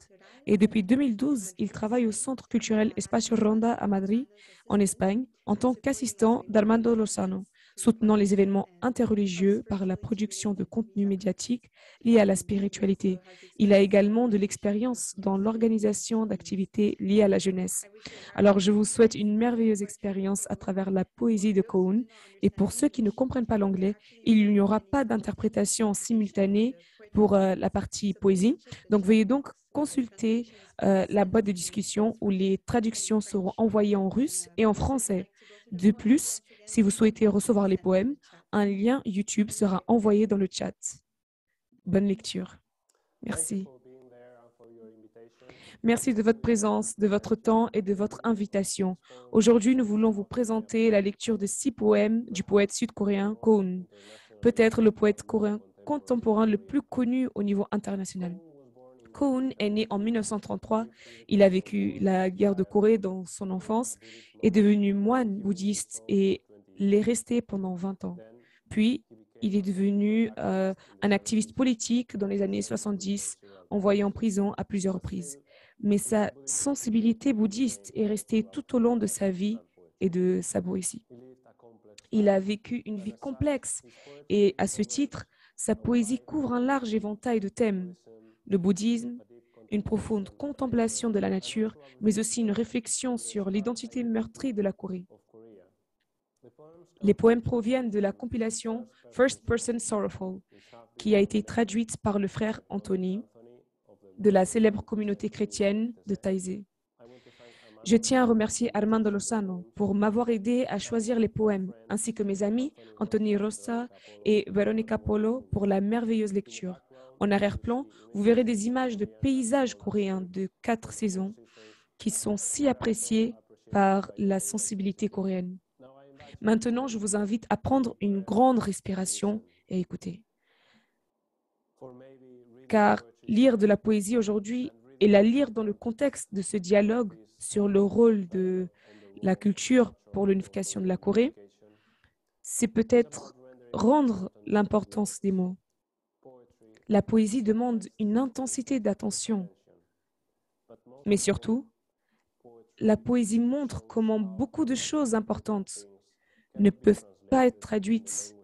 Et depuis 2012, il travaille au Centre culturel Espacio Ronda à Madrid, en Espagne, en tant qu'assistant d'Armando Lozano, soutenant les événements interreligieux par la production de contenus médiatiques liés à la spiritualité. Il a également de l'expérience dans l'organisation d'activités liées à la jeunesse. Alors, je vous souhaite une merveilleuse expérience à travers la poésie de Koun. Et pour ceux qui ne comprennent pas l'anglais, il n'y aura pas d'interprétation simultanée pour la partie poésie. Donc, veuillez donc consulter la boîte de discussion où les traductions seront envoyées en russe et en français. De plus, si vous souhaitez recevoir les poèmes, un lien YouTube sera envoyé dans le chat. Bonne lecture. Merci. Merci de votre présence, de votre temps et de votre invitation. Aujourd'hui, nous voulons vous présenter la lecture de 6 poèmes du poète sud-coréen Koun, peut-être le poète coréen contemporain le plus connu au niveau international. Koun est né en 1933. Il a vécu la guerre de Corée dans son enfance, est devenu moine bouddhiste et l'est resté pendant 20 ans. Puis, il est devenu un activiste politique dans les années 70, envoyé en prison à plusieurs reprises. Mais sa sensibilité bouddhiste est restée tout au long de sa vie et de sa poésie. Il a vécu une vie complexe et, à ce titre, sa poésie couvre un large éventail de thèmes. Le bouddhisme, une profonde contemplation de la nature, mais aussi une réflexion sur l'identité meurtrie de la Corée. Les poèmes proviennent de la compilation First Person Sorrowful, qui a été traduite par le frère Anthony de la célèbre communauté chrétienne de Taizé. Je tiens à remercier Armando Lozano pour m'avoir aidé à choisir les poèmes, ainsi que mes amis Anthony Rosa et Veronica Polo pour la merveilleuse lecture. En arrière-plan, vous verrez des images de paysages coréens de 4 saisons qui sont si appréciés par la sensibilité coréenne. Maintenant, je vous invite à prendre une grande respiration et écouter. Car lire de la poésie aujourd'hui et la lire dans le contexte de ce dialogue sur le rôle de la culture pour l'unification de la Corée, c'est peut-être rendre l'importance des mots. La poésie demande une intensité d'attention, mais surtout, la poésie montre comment beaucoup de choses importantes ne peuvent pas être traduites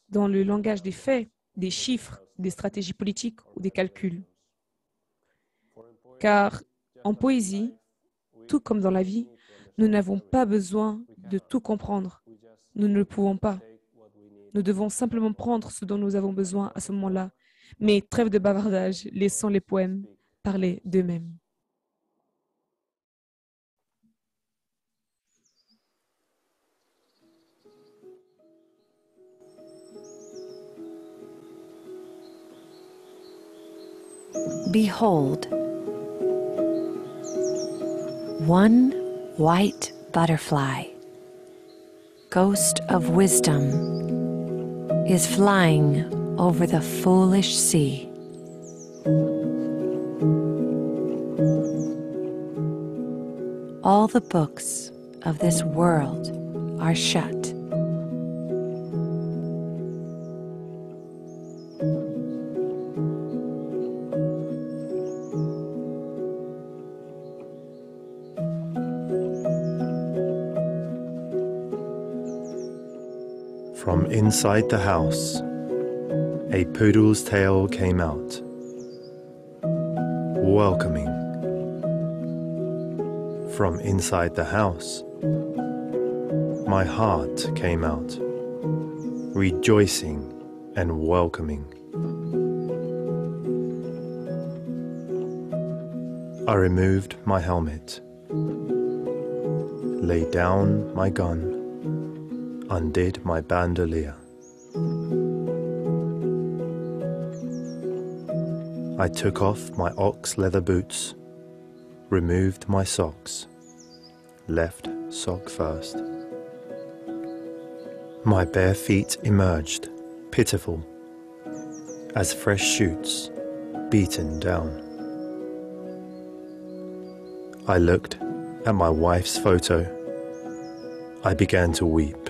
dans le langage des faits, des chiffres, des stratégies politiques ou des calculs. Car en poésie, tout comme dans la vie, nous n'avons pas besoin de tout comprendre. Nous ne le pouvons pas. Nous devons simplement prendre ce dont nous avons besoin à ce moment-là. Mais trêve de bavardage, laissons les poèmes parler d'eux-mêmes. Behold, one white butterfly, ghost of wisdom, is flying over the foolish sea. All the books of this world are shut. From inside the house, a poodle's tail came out, welcoming. From inside the house, my heart came out, rejoicing and welcoming. I removed my helmet, laid down my gun, undid my bandolier. I took off my ox leather boots, removed my socks, left sock first. My bare feet emerged, pitiful, as fresh shoots beaten down. I looked at my wife's photo. I began to weep.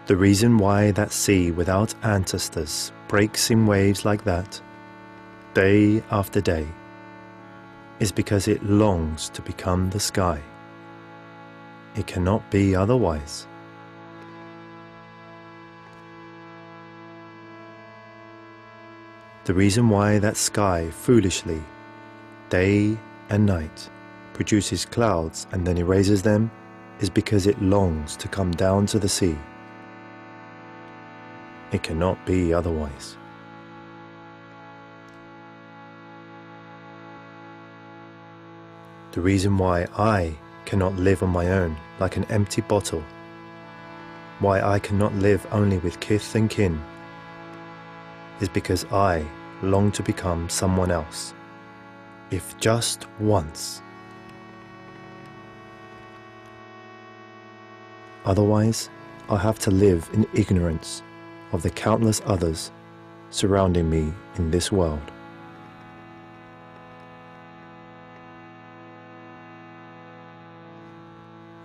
The reason why that sea without ancestors breaks in waves like that, day after day, is because it longs to become the sky. It cannot be otherwise. The reason why that sky foolishly, day and night, produces clouds and then erases them is because it longs to come down to the sea. It cannot be otherwise. The reason why I cannot live on my own like an empty bottle, why I cannot live only with kith and kin, is because I long to become someone else, if just once. Otherwise, I'll have to live in ignorance of the countless others surrounding me in this world.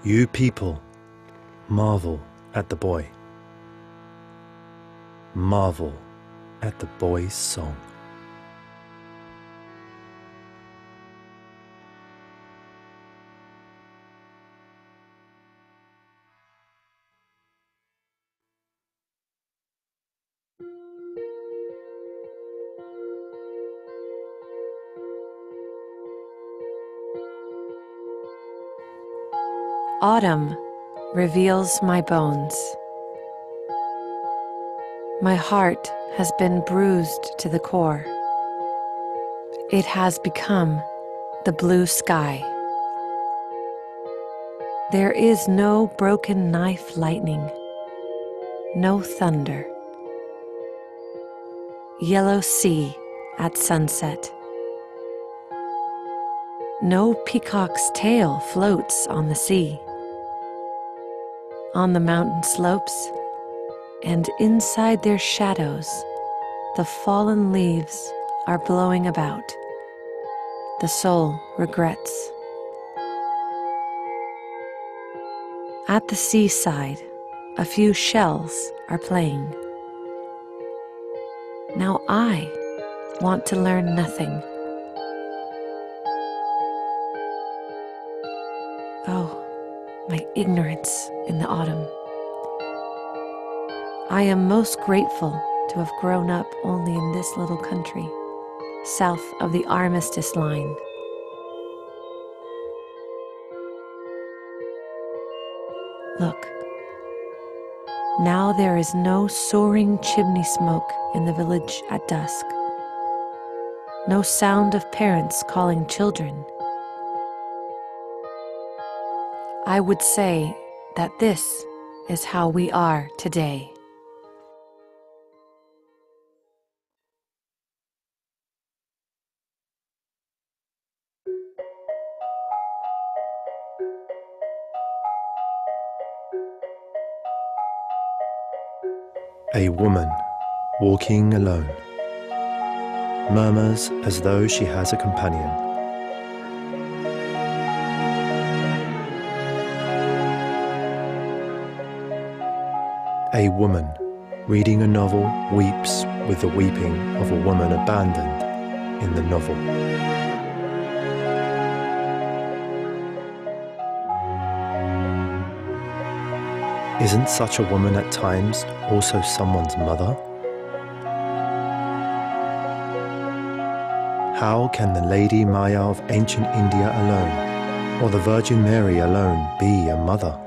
You people, marvel at the boy. Marvel at the boy's song. Autumn reveals my bones. My heart has been bruised to the core. It has become the blue sky. There is no broken knife lightning, no thunder. Yellow sea at sunset. No peacock's tail floats on the sea. On the mountain slopes, and inside their shadows, the fallen leaves are blowing about. The soul regrets. At the seaside, a few shells are playing. Now I want to learn nothing. ignorance in the autumn. I am most grateful to have grown up only in this little country, south of the Armistice Line. Look, now there is no soaring chimney smoke in the village at dusk, no sound of parents calling children. I would say that this is how we are today. A woman, walking alone, murmurs as though she has a companion. A woman, reading a novel, weeps with the weeping of a woman abandoned in the novel. Isn't such a woman at times also someone's mother? How can the Lady Maya of ancient India alone, or the Virgin Mary alone, be a mother?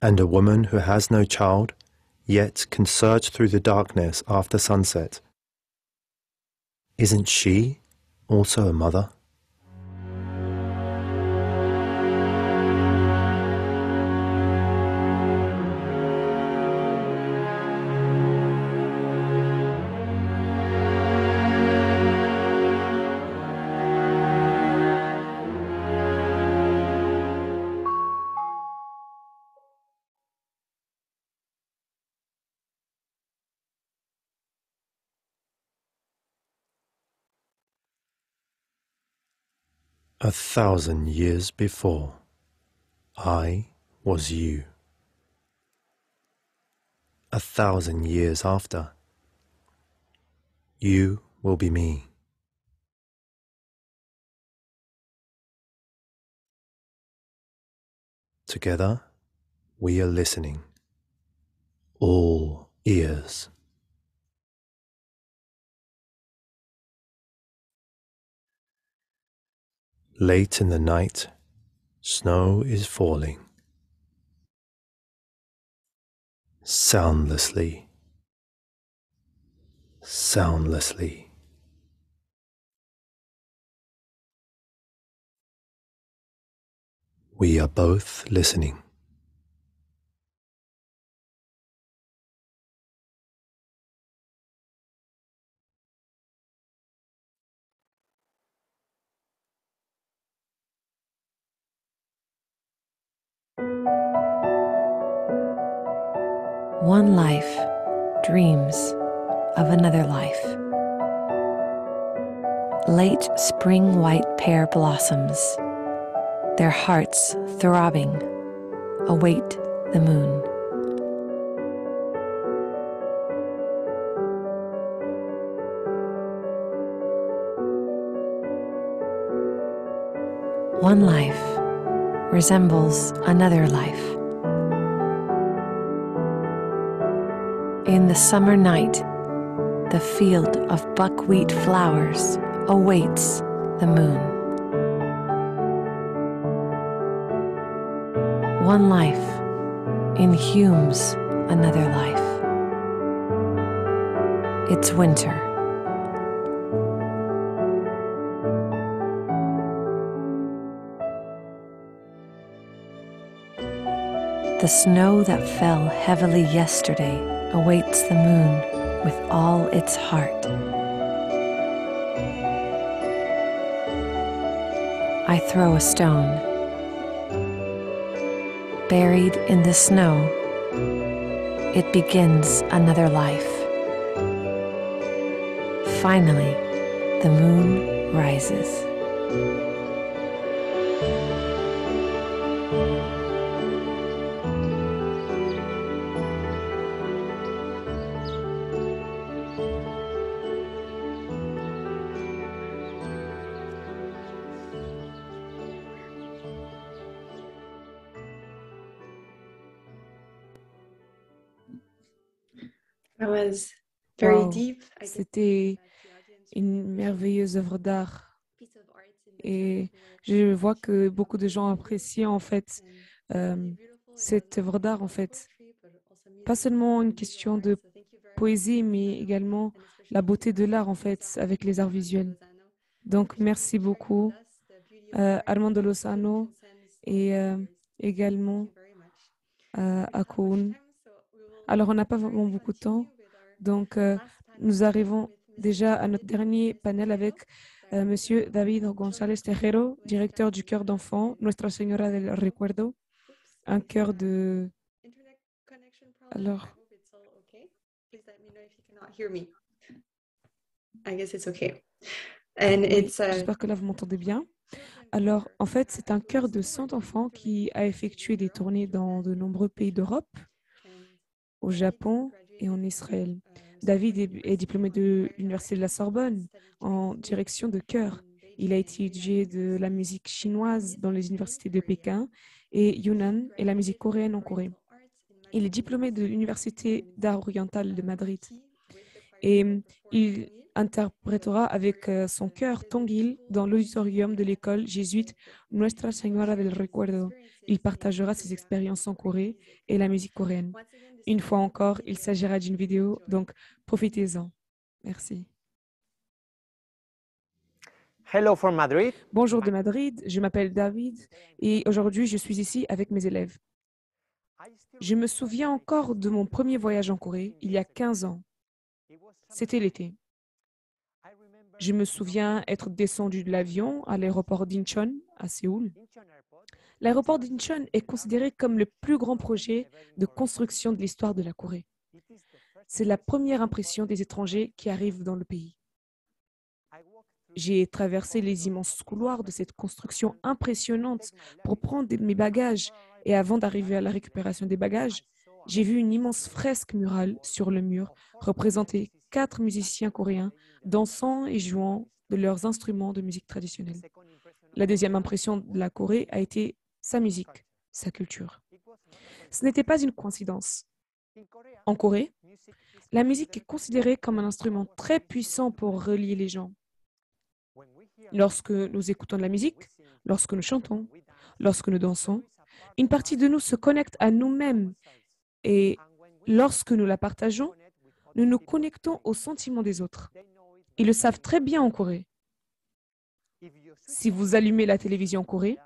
And a woman who has no child, yet can search through the darkness after sunset, isn't she also a mother? A 1,000 years before, I was you. 1,000 years after, you will be me. Together, we are listening, all ears. Late in the night, snow is falling. Soundlessly, soundlessly. We are both listening. One life dreams of another life. Late spring white pear blossoms, their hearts throbbing, await the moon. One life resembles another life. In the summer night, the field of buckwheat flowers awaits the moon. One life inhumes another life. It's winter. The snow that fell heavily yesterday awaits the moon with all its heart. I throw a stone. Buried in the snow, it begins another life. Finally, the moon rises. Wow, c'était une merveilleuse œuvre d'art. Et je vois que beaucoup de gens apprécient en fait euh, cette œuvre d'art en fait. Pas seulement une question de poésie, mais également la beauté de l'art en fait avec les arts visuels. Donc merci beaucoup Armando Lozano et également à Koun. Alors on n'a pas vraiment beaucoup de temps, donc nous arrivons déjà à notre dernier panel avec Monsieur David González Tejero, directeur du Cœur d'enfants, Nuestra Señora del Recuerdo, un cœur de... Alors, oui, j'espère que là vous m'entendez bien. Alors, en fait, c'est un chœur de 100 enfants qui a effectué des tournées dans de nombreux pays d'Europe, au Japon et en Israël. David est diplômé de l'Université de la Sorbonne en direction de chœur. Il a étudié de la musique chinoise dans les universités de Pékin et Yunnan et la musique coréenne en Corée. Il est diplômé de l'Université d'art oriental de Madrid et il interprétera avec son chœur Tongil dans l'auditorium de l'école jésuite Nuestra Señora del Recuerdo. Il partagera ses expériences en Corée et la musique coréenne. Une fois encore, il s'agira d'une vidéo, donc profitez-en. Merci. Hello from Madrid. Bonjour de Madrid, je m'appelle David et aujourd'hui je suis ici avec mes élèves. Je me souviens encore de mon premier voyage en Corée il y a 15 ans. C'était l'été. Je me souviens être descendu de l'avion à l'aéroport d'Incheon, à Séoul. L'aéroport d'Incheon est considéré comme le plus grand projet de construction de l'histoire de la Corée. C'est la première impression des étrangers qui arrivent dans le pays. J'ai traversé les immenses couloirs de cette construction impressionnante pour prendre mes bagages et avant d'arriver à la récupération des bagages, j'ai vu une immense fresque murale sur le mur représentant 4 musiciens coréens dansant et jouant de leurs instruments de musique traditionnelle. La deuxième impression de la Corée a été sa musique, sa culture. Ce n'était pas une coïncidence. En Corée, la musique est considérée comme un instrument très puissant pour relier les gens. Lorsque nous écoutons de la musique, lorsque nous chantons, lorsque nous dansons, une partie de nous se connecte à nous-mêmes et lorsque nous la partageons, nous nous connectons aux sentiments des autres. Ils le savent très bien en Corée. Si vous allumez la télévision en Corée,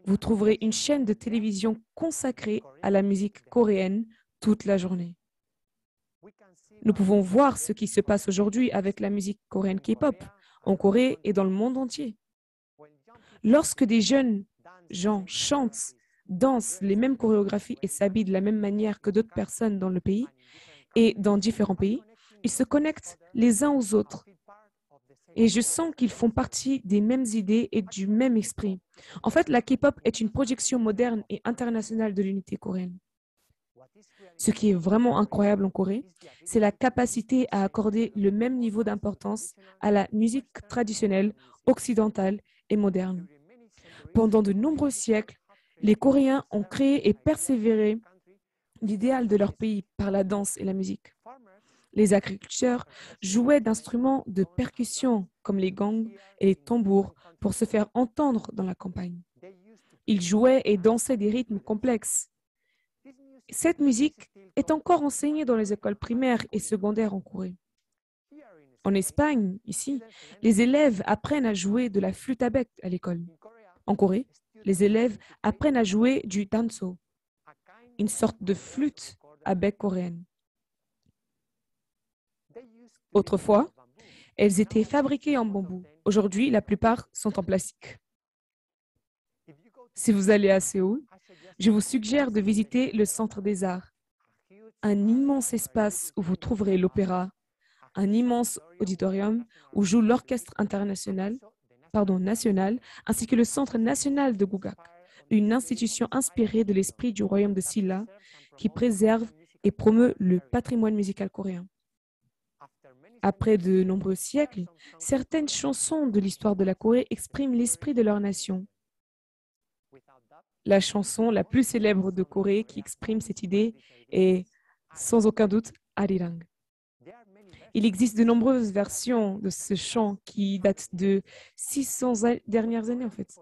vous trouverez une chaîne de télévision consacrée à la musique coréenne toute la journée. Nous pouvons voir ce qui se passe aujourd'hui avec la musique coréenne K-pop, en Corée et dans le monde entier. Lorsque des jeunes gens chantent, dansent les mêmes chorégraphies et s'habillent de la même manière que d'autres personnes dans le pays et dans différents pays, ils se connectent les uns aux autres. Et je sens qu'ils font partie des mêmes idées et du même esprit. En fait, la K-pop est une projection moderne et internationale de l'unité coréenne. Ce qui est vraiment incroyable en Corée, c'est la capacité à accorder le même niveau d'importance à la musique traditionnelle, occidentale et moderne. Pendant de nombreux siècles, les Coréens ont créé et persévéré l'idéal de leur pays par la danse et la musique. Les agriculteurs jouaient d'instruments de percussion comme les gongs et les tambours pour se faire entendre dans la campagne. Ils jouaient et dansaient des rythmes complexes. Cette musique est encore enseignée dans les écoles primaires et secondaires en Corée. En Espagne, ici, les élèves apprennent à jouer de la flûte à bec à l'école. En Corée, les élèves apprennent à jouer du danso, une sorte de flûte à bec coréenne. Autrefois, elles étaient fabriquées en bambou. Aujourd'hui, la plupart sont en plastique. Si vous allez à Séoul, je vous suggère de visiter le Centre des Arts, un immense espace où vous trouverez l'opéra, un immense auditorium où joue l'orchestre national, ainsi que le Centre national de Gugak, une institution inspirée de l'esprit du royaume de Silla qui préserve et promeut le patrimoine musical coréen. Après de nombreux siècles, certaines chansons de l'histoire de la Corée expriment l'esprit de leur nation. La chanson la plus célèbre de Corée qui exprime cette idée est, sans aucun doute, Arirang. Il existe de nombreuses versions de ce chant qui datent de 600 dernières années en fait.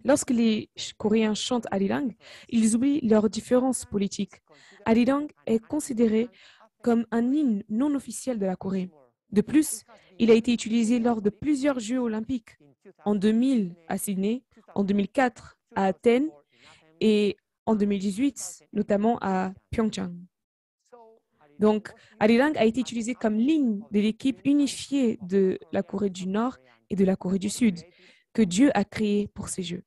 Lorsque les Coréens chantent Arirang, ils oublient leurs différences politiques. Arirang est considéré comme un hymne non officiel de la Corée. De plus, il a été utilisé lors de plusieurs Jeux olympiques, en 2000 à Sydney, en 2004 à Athènes et en 2018, notamment à Pyeongchang. Donc, Arirang a été utilisé comme ligne de l'équipe unifiée de la Corée du Nord et de la Corée du Sud, que Dieu a créée pour ces Jeux.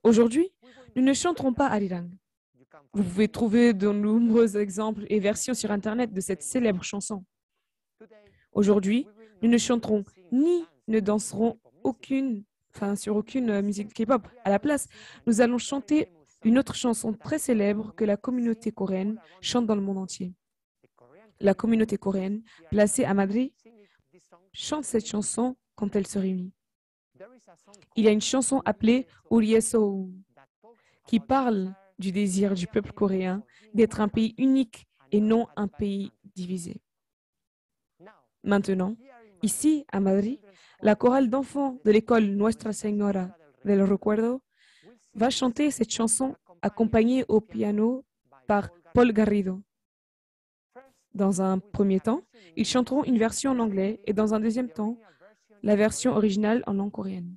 Aujourd'hui, nous ne chanterons pas Arirang. Vous pouvez trouver de nombreux exemples et versions sur Internet de cette célèbre chanson. Aujourd'hui, nous ne chanterons ni ne danserons sur aucune musique K-pop. À la place, nous allons chanter une autre chanson très célèbre que la communauté coréenne chante dans le monde entier. La communauté coréenne, placée à Madrid, chante cette chanson quand elle se réunit. Il y a une chanson appelée Uriye Soul qui parle du désir du peuple coréen d'être un pays unique et non un pays divisé. Maintenant, ici à Madrid, la chorale d'enfants de l'école Nuestra Señora del Recuerdo va chanter cette chanson accompagnée au piano par Paul Garrido. Dans un premier temps, ils chanteront une version en anglais et dans un deuxième temps, la version originale en langue coréenne.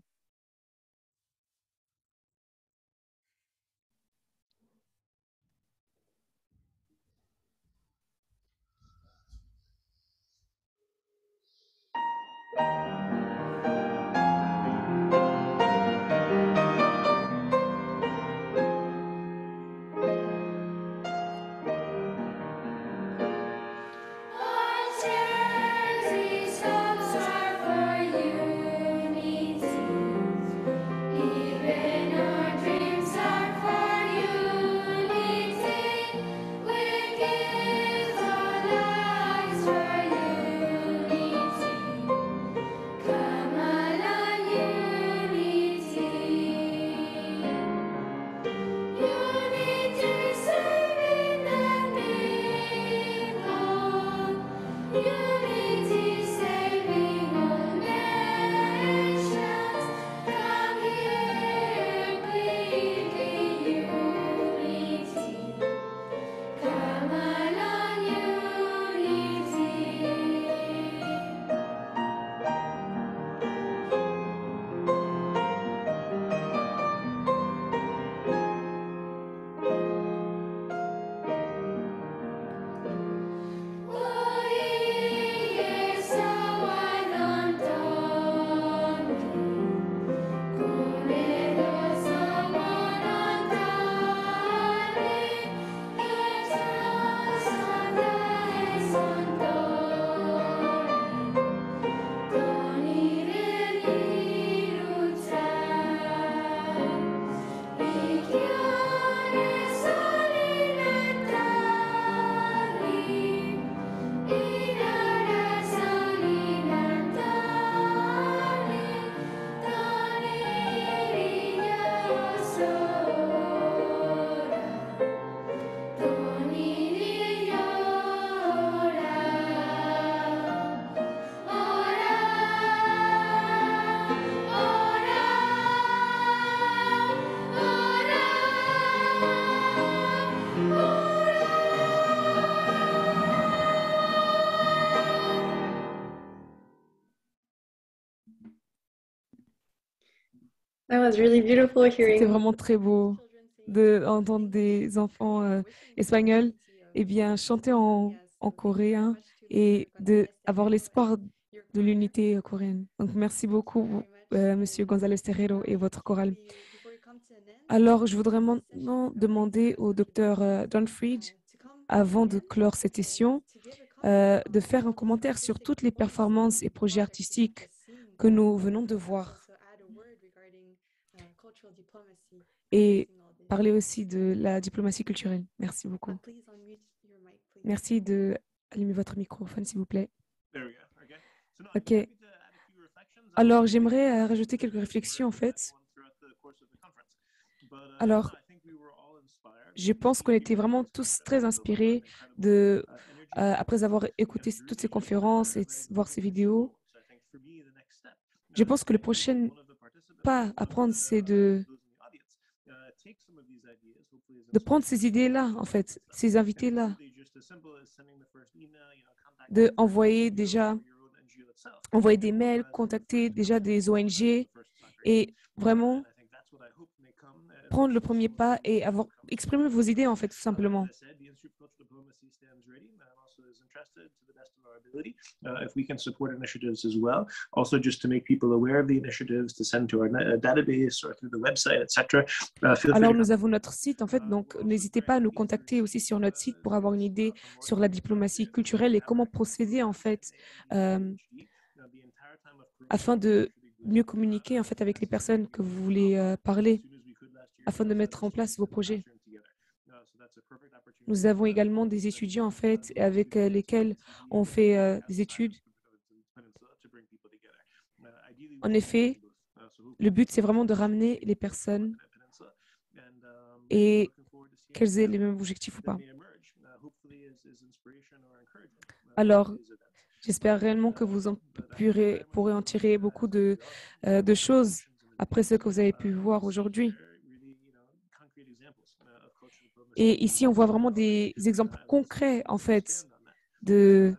C'était vraiment très beau d'entendre des enfants espagnols chanter en coréen et d'avoir l'espoir de l'unité coréenne. Donc, merci beaucoup, Monsieur González Terrero et votre chorale. Alors, je voudrais maintenant demander au docteur John Fried, avant de clore cette session, de faire un commentaire sur toutes les performances et projets artistiques que nous venons de voir et parler aussi de la diplomatie culturelle. Merci beaucoup. Merci d'allumer votre microphone, s'il vous plaît. OK. Alors, j'aimerais rajouter quelques réflexions, en fait. Alors, je pense qu'on était vraiment tous très inspirés après avoir écouté toutes ces conférences et voir ces vidéos. Je pense que le prochain pas à prendre, c'est de prendre ces idées-là, en fait, ces invités-là, envoyer des mails, contacter déjà des ONG et vraiment prendre le premier pas et exprimer vos idées, en fait, tout simplement. If we can support initiatives as well, also just to make people aware of the initiatives, to send to our database or through the website, etc. Alors, nous avons notre site, en fait, donc n'hésitez pas à nous contacter aussi sur notre site pour avoir une idée sur la diplomatie culturelle et comment procéder, en fait, afin de mieux communiquer, en fait, avec les personnes que vous voulez parler, afin de mettre en place vos projets. Nous avons également des étudiants, en fait, avec lesquels on fait des études. En effet, le but, c'est vraiment de ramener les personnes et qu'elles aient les mêmes objectifs ou pas. Alors, j'espère réellement que vous pourrez en tirer beaucoup de choses après ce que vous avez pu voir aujourd'hui. Et ici, on voit vraiment des exemples concrets, en fait, de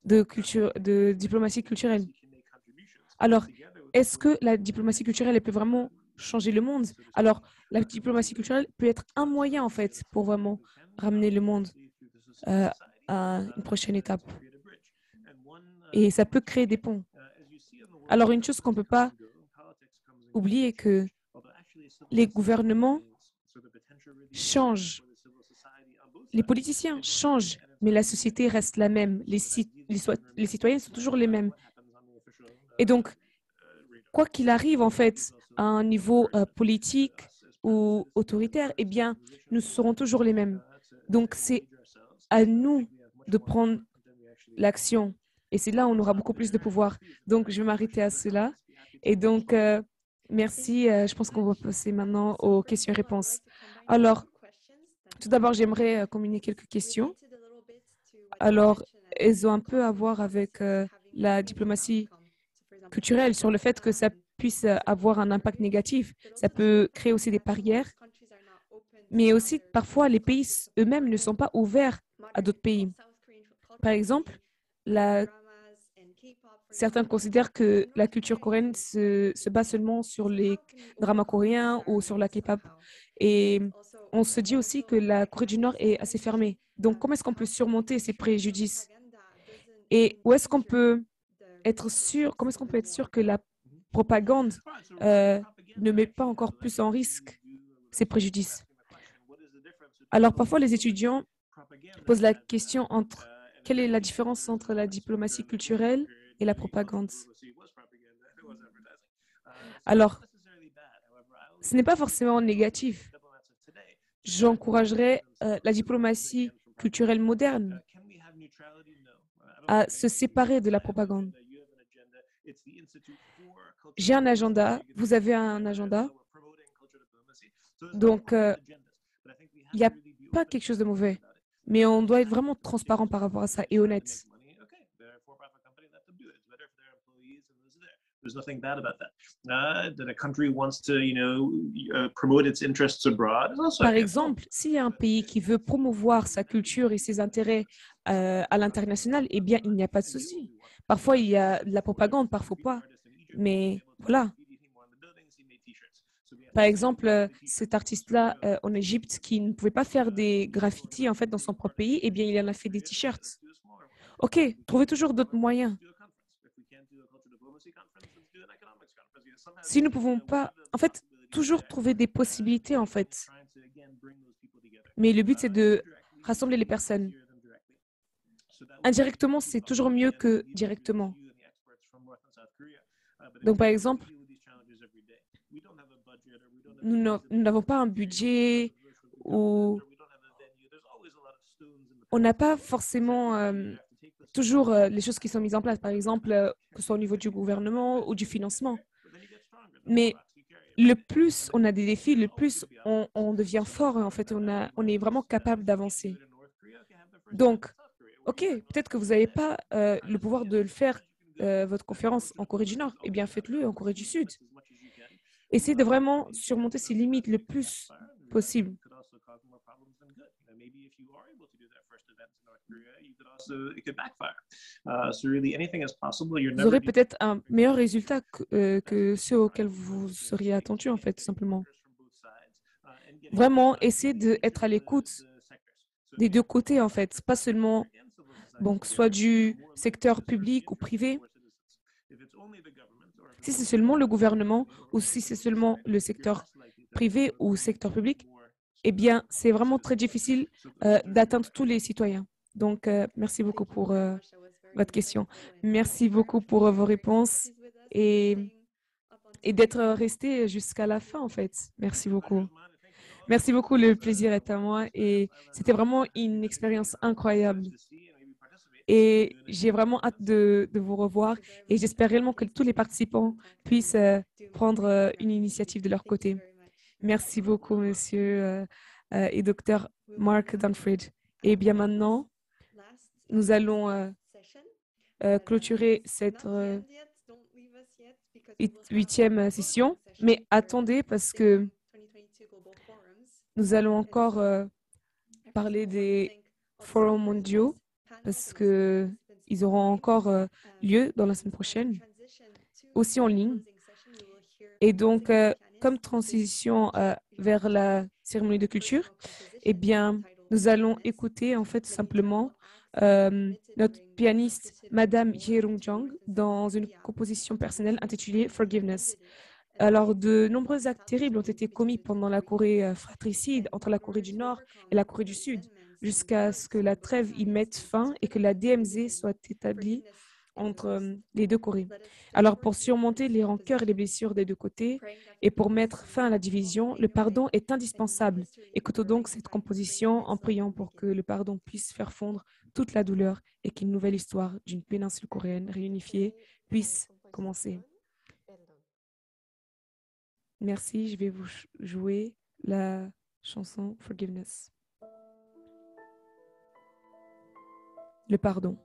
diplomatie culturelle. Alors, est-ce que la diplomatie culturelle elle peut vraiment changer le monde? Alors, la diplomatie culturelle peut être un moyen, en fait, pour vraiment ramener le monde à une prochaine étape. Et ça peut créer des ponts. Alors, une chose qu'on ne peut pas oublier, que les gouvernements changent, les politiciens changent, mais la société reste la même. Les citoyens sont toujours les mêmes. Et donc, quoi qu'il arrive, en fait, à un niveau politique ou autoritaire, eh bien, nous serons toujours les mêmes. Donc, c'est à nous de prendre l'action. Et c'est là où on aura beaucoup plus de pouvoir. Donc, je vais m'arrêter à cela. Et donc, merci. Je pense qu'on va passer maintenant aux questions-réponses. Alors, tout d'abord, j'aimerais communiquer quelques questions. Alors, elles ont un peu à voir avec la diplomatie culturelle, sur le fait que ça puisse avoir un impact négatif. Ça peut créer aussi des barrières. Mais aussi, parfois, les pays eux-mêmes ne sont pas ouverts à d'autres pays. Par exemple, certains considèrent que la culture coréenne se base seulement sur les dramas coréens ou sur la K-pop. Et on se dit aussi que la Corée du Nord est assez fermée. Donc, comment est-ce qu'on peut surmonter ces préjudices? Et où est-ce qu'on peut être sûr, comment est-ce qu'on peut être sûr que la propagande ne met pas encore plus en risque ces préjudices? Alors, parfois, les étudiants posent la question entre quelle est la différence entre la diplomatie culturelle et la propagande. Alors, ce n'est pas forcément négatif. J'encouragerais la diplomatie culturelle moderne à se séparer de la propagande. J'ai un agenda, vous avez un agenda, donc il n'y a pas quelque chose de mauvais, mais on doit être vraiment transparent par rapport à ça et honnête. There's nothing bad about that. That a country wants to, promote its interests abroad. Par exemple, s'il y a un pays qui veut promouvoir sa culture et ses intérêts à l'international, eh bien, il n'y a pas de souci. Parfois, il y a de la propagande, parfois pas. Mais voilà. Par exemple, cet artiste-là en Égypte qui ne pouvait pas faire des graffitis en fait dans son propre pays, eh bien, il en a fait des t-shirts. OK, trouvez toujours d'autres moyens. Si nous ne pouvons pas, en fait, toujours trouver des possibilités, en fait. Mais le but, c'est de rassembler les personnes. Indirectement, c'est toujours mieux que directement. Donc, par exemple, nous n'avons pas un budget ou on n'a pas forcément toujours les choses qui sont mises en place, par exemple, que ce soit au niveau du gouvernement ou du financement. Mais le plus on a des défis, le plus on devient fort. En fait, on est vraiment capable d'avancer. Donc, OK, peut-être que vous n'avez pas le pouvoir de le faire, votre conférence en Corée du Nord. Eh bien, faites-le en Corée du Sud. Essayez de vraiment surmonter ces limites le plus possible. Vous aurez peut-être un meilleur résultat que ceux auxquels vous seriez attendu, en fait, tout simplement. Vraiment, essayez d'être à l'écoute des deux côtés, en fait, pas seulement, donc, soit du secteur public ou privé. Si c'est seulement le gouvernement ou si c'est seulement le secteur privé ou secteur public, eh bien, c'est vraiment très difficile d'atteindre tous les citoyens. Donc, merci beaucoup pour votre question. Merci beaucoup pour vos réponses et d'être resté jusqu'à la fin, en fait. Merci beaucoup. Merci beaucoup, le plaisir est à moi et c'était vraiment une expérience incroyable. Et j'ai vraiment hâte de vous revoir et j'espère réellement que tous les participants puissent prendre une initiative de leur côté. Merci beaucoup, monsieur et docteur Mark Dunford. Et bien maintenant, nous allons clôturer cette 8e session. Mais attendez, parce que nous allons encore parler des forums mondiaux, parce qu'ils auront encore lieu dans la semaine prochaine, aussi en ligne. Et donc, comme transition vers la cérémonie de culture, eh bien, nous allons écouter en fait simplement notre pianiste Madame Yerung Jung dans une composition personnelle intitulée Forgiveness. Alors, de nombreux actes terribles ont été commis pendant la Corée fratricide entre la Corée du Nord et la Corée du Sud, jusqu'à ce que la trêve y mette fin et que la DMZ soit établie entre les deux Corées. Alors, pour surmonter les rancœurs et les blessures des deux côtés et pour mettre fin à la division, le pardon est indispensable. Écoutons donc cette composition en priant pour que le pardon puisse faire fondre toute la douleur et qu'une nouvelle histoire d'une péninsule coréenne réunifiée puisse commencer. Merci, je vais vous jouer la chanson Forgiveness. Le pardon.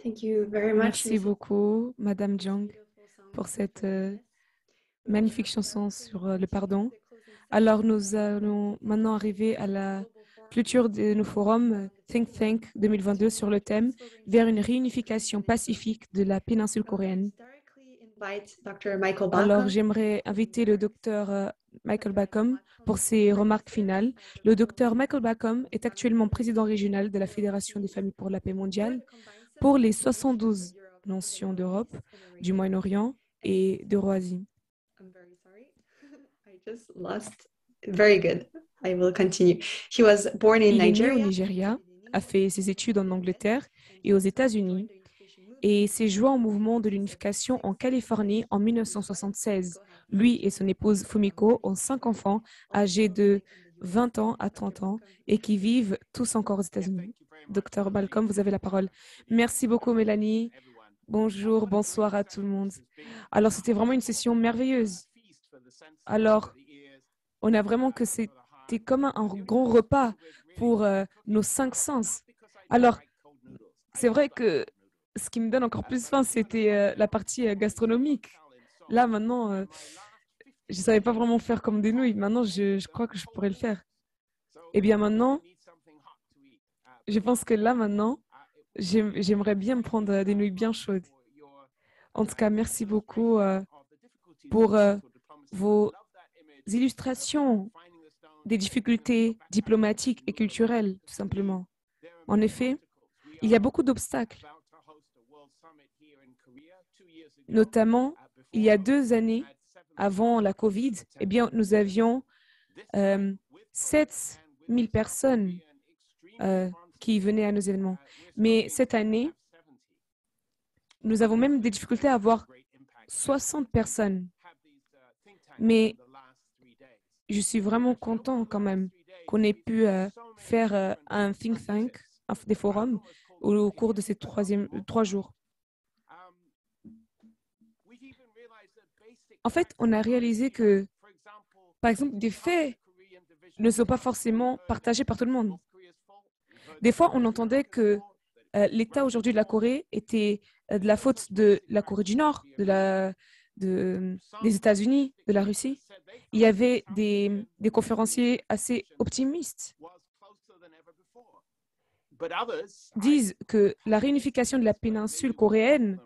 Thank you very much. Merci beaucoup, Madame Jung, pour cette magnifique chanson sur le pardon. Alors, nous allons maintenant arriver à la clôture de nos forums Think Tank 2022 sur le thème vers une réunification pacifique de la péninsule coréenne. Alors, j'aimerais inviter le docteur Michael Bacom pour ses remarques finales. Le docteur Michael Bacom est actuellement président régional de la Fédération des familles pour la paix mondiale pour les 72 nations d'Europe, du Moyen-Orient et d'Eurasie. I'm very sorry. I just lost. Very good. I will continue. He was born in Il est né au Nigeria. Nigeria, a fait ses études en Angleterre et aux États-Unis et s'est joint au mouvement de l'unification en Californie en 1976. Lui et son épouse Fumiko ont 5 enfants âgés de 20 ans à 30 ans et qui vivent tous encore aux États-Unis. Docteur Malcolm, vous avez la parole. Merci beaucoup, Mélanie. Bonjour, bonsoir à tout le monde. Alors, c'était vraiment une session merveilleuse. Alors, on a vraiment que c'était comme un grand repas pour nos 5 sens. Alors, c'est vrai que ce qui me donne encore plus faim, c'était la partie gastronomique. Là, maintenant, je ne savais pas vraiment faire comme des nouilles. Maintenant, je crois que je pourrais le faire. Eh bien, maintenant, je pense que là, maintenant, j'aimerais bien me prendre des nouilles bien chaudes. En tout cas, merci beaucoup pour vos illustrations des difficultés diplomatiques et culturelles, tout simplement. En effet, il y a beaucoup d'obstacles. Notamment, il y a 2 années, avant la COVID, eh bien, nous avions 7 000 personnes qui venaient à nos événements. Mais cette année, nous avons même des difficultés à avoir 60 personnes. Mais je suis vraiment content quand même qu'on ait pu faire un think tank, des forums, au cours de ces 3 jours. En fait, on a réalisé que, par exemple, des faits ne sont pas forcément partagés par tout le monde. Des fois, on entendait que l'État aujourd'hui de la Corée était de la faute de la Corée du Nord, des États-Unis, de la Russie. Il y avait des conférenciers assez optimistes. Disent que la réunification de la péninsule coréenne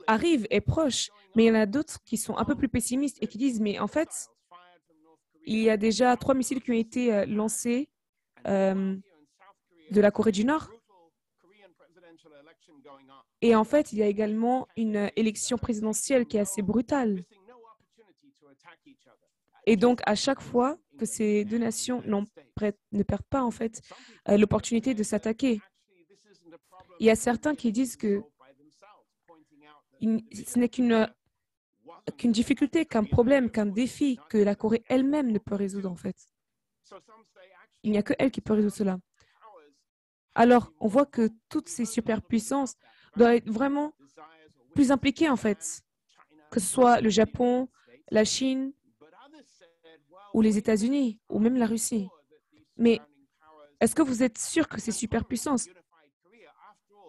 arrive, est proche, mais il y en a d'autres qui sont un peu plus pessimistes et qui disent, mais en fait, il y a déjà 3 missiles qui ont été lancés de la Corée du Nord. Et en fait, il y a également une élection présidentielle qui est assez brutale. Et donc, à chaque fois que ces 2 nations ne perdent pas en fait l'opportunité de s'attaquer, il y a certains qui disent que ce n'est qu'une difficulté, qu'un problème, qu'un défi que la Corée elle-même ne peut résoudre en fait. Il n'y a que elle qui peut résoudre cela. Alors, on voit que toutes ces superpuissances doivent être vraiment plus impliquées en fait, que ce soit le Japon, la Chine ou les États-Unis ou même la Russie. Mais est-ce que vous êtes sûr que ces superpuissances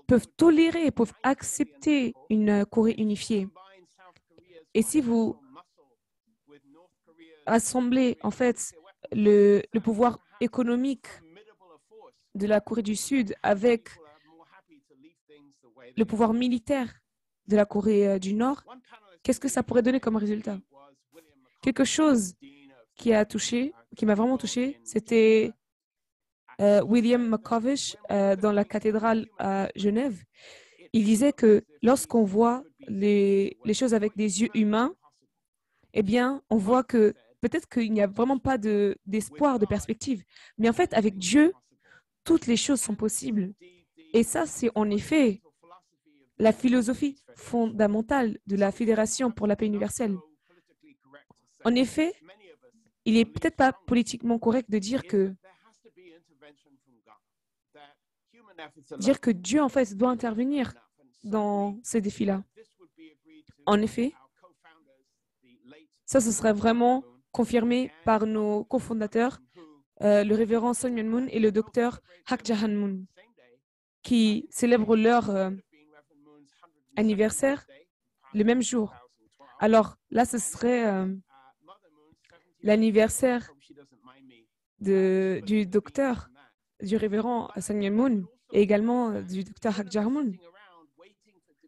peuvent tolérer, peuvent accepter une Corée unifiée? Et si vous assemblez en fait le pouvoir économique de la Corée du Sud avec le pouvoir militaire de la Corée du Nord, qu'est-ce que ça pourrait donner comme résultat? Quelque chose qui m'a vraiment touché, c'était William McCovish dans la cathédrale à Genève. Il disait que lorsqu'on voit les choses avec des yeux humains, eh bien, on voit que peut-être qu'il n'y a vraiment pas d'espoir, de perspective. Mais en fait, avec Dieu, toutes les choses sont possibles. Et ça, c'est en effet la philosophie fondamentale de la Fédération pour la paix universelle. En effet, il n'est peut-être pas politiquement correct de dire que Dieu, en fait, doit intervenir dans ces défis-là. En effet, ça, ce serait vraiment confirmé par nos cofondateurs, le révérend Sun Myung Moon et le docteur Hak Jahan Moon, qui célèbrent leur anniversaire le même jour. Alors là, ce serait l'anniversaire du docteur, du révérend Samuel Moon et également du docteur Hak Moon.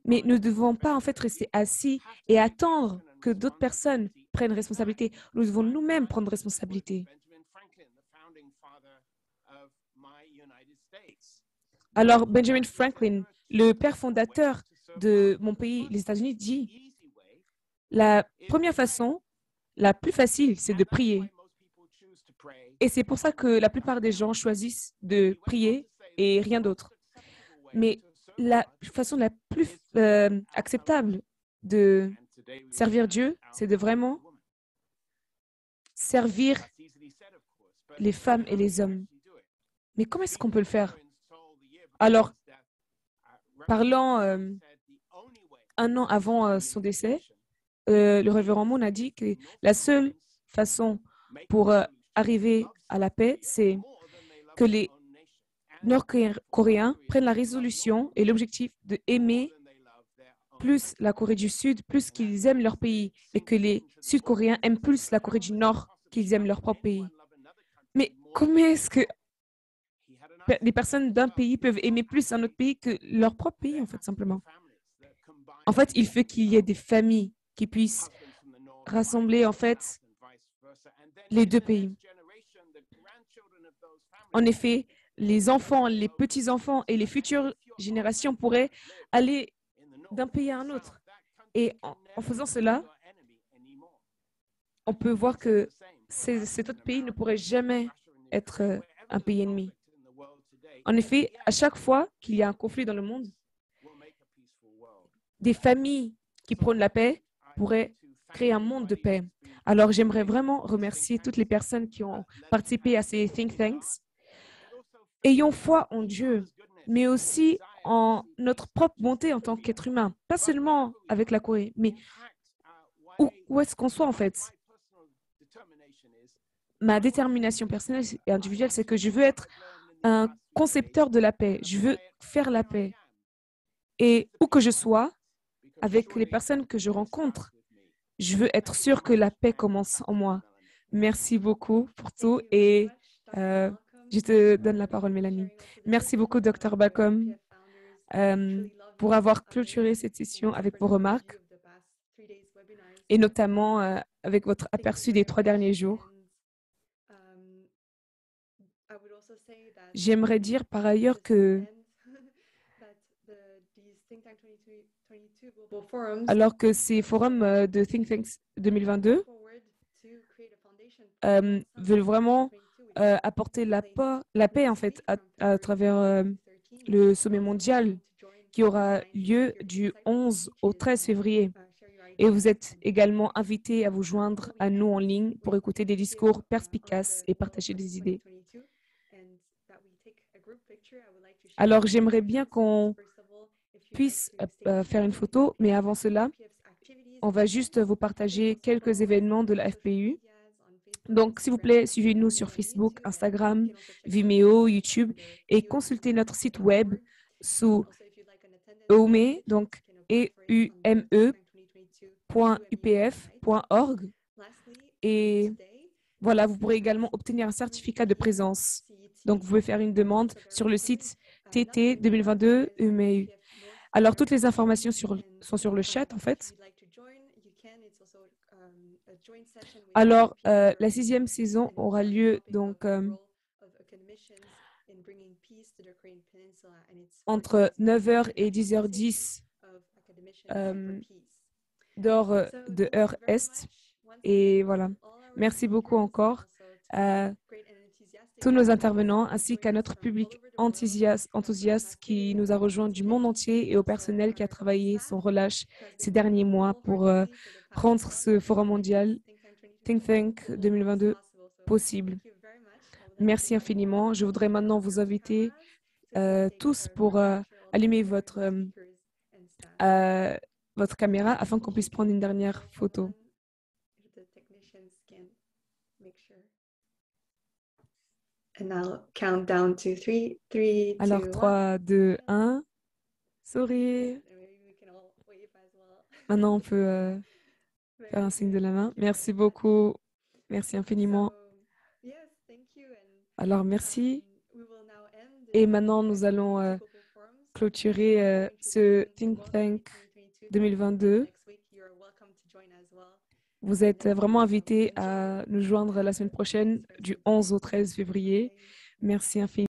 Mais nous ne devons pas en fait rester assis et attendre que d'autres personnes prennent responsabilité. Nous devons nous-mêmes prendre responsabilité. Alors, Benjamin Franklin, le père fondateur de mon pays, les États-Unis, dit la première façon, la plus facile, c'est de prier. Et c'est pour ça que la plupart des gens choisissent de prier et rien d'autre. Mais la façon la plus acceptable de servir Dieu, c'est de vraiment servir les femmes et les hommes. Mais comment est-ce qu'on peut le faire? Alors, parlant un an avant son décès, le révérend Moon a dit que la seule façon pour arriver à la paix, c'est que les Nord-Coréens prennent la résolution et l'objectif de aimer plus la Corée du Sud, plus qu'ils aiment leur pays, et que les Sud-Coréens aiment plus la Corée du Nord qu'ils aiment leur propre pays. Mais comment est-ce que les personnes d'un pays peuvent aimer plus un autre pays que leur propre pays, en fait, simplement? En fait, il faut qu'il y ait des familles qui puissent rassembler, en fait, les deux pays. En effet, les enfants, les petits-enfants et les futures générations pourraient aller d'un pays à un autre. Et en faisant cela, on peut voir que cet autre pays ne pourrait jamais être un pays ennemi. En effet, à chaque fois qu'il y a un conflit dans le monde, des familles qui prônent la paix pourraient créer un monde de paix. Alors, j'aimerais vraiment remercier toutes les personnes qui ont participé à ces think tanks. Ayons foi en Dieu, mais aussi en notre propre bonté en tant qu'être humain, pas seulement avec la Corée, mais où est-ce qu'on soit en fait. Ma détermination personnelle et individuelle, c'est que je veux être un concepteur de la paix. Je veux faire la paix. Et où que je sois, avec les personnes que je rencontre, je veux être sûr que la paix commence en moi. Merci beaucoup pour tout et je te donne la parole, Mélanie. Merci beaucoup, Dr. Bacom, pour avoir clôturé cette session avec vos remarques et notamment avec votre aperçu des 3 derniers jours. J'aimerais dire par ailleurs que alors que ces forums de Think Tanks 2022 veulent vraiment apporter la paix en fait à travers le sommet mondial qui aura lieu du 11 au 13 février. Et vous êtes également invités à vous joindre à nous en ligne pour écouter des discours perspicaces et partager des idées. Alors, j'aimerais bien qu'on puisse faire une photo, mais avant cela, on va juste vous partager quelques événements de la FPU. Donc, s'il vous plaît, suivez-nous sur Facebook, Instagram, Vimeo, YouTube et consultez notre site web sous eume, donc eume.upf.org. Et voilà, vous pourrez également obtenir un certificat de présence. Donc, vous pouvez faire une demande sur le site TT 2022 UMEU. Alors, toutes les informations sont sur le chat, en fait. Alors, la 6e saison aura lieu donc entre 9h et 10h10 d'heure de heure Est. Et voilà. Merci beaucoup encore à tous nos intervenants ainsi qu'à notre public enthousiaste qui nous a rejoints du monde entier et au personnel qui a travaillé sans relâche ces derniers mois pour rendre ce forum mondial Think Tank 2022 possible. Merci infiniment. Je voudrais maintenant vous inviter tous pour allumer votre caméra afin qu'on puisse prendre une dernière photo. Alors, 3, 2, 1. Sourire. Maintenant, on peut faire un signe de la main. Merci beaucoup. Merci infiniment. Alors, merci. Et maintenant, nous allons clôturer ce Think Tank 2022. Vous êtes vraiment invités à nous joindre la semaine prochaine, du 11 au 13 février. Merci infiniment.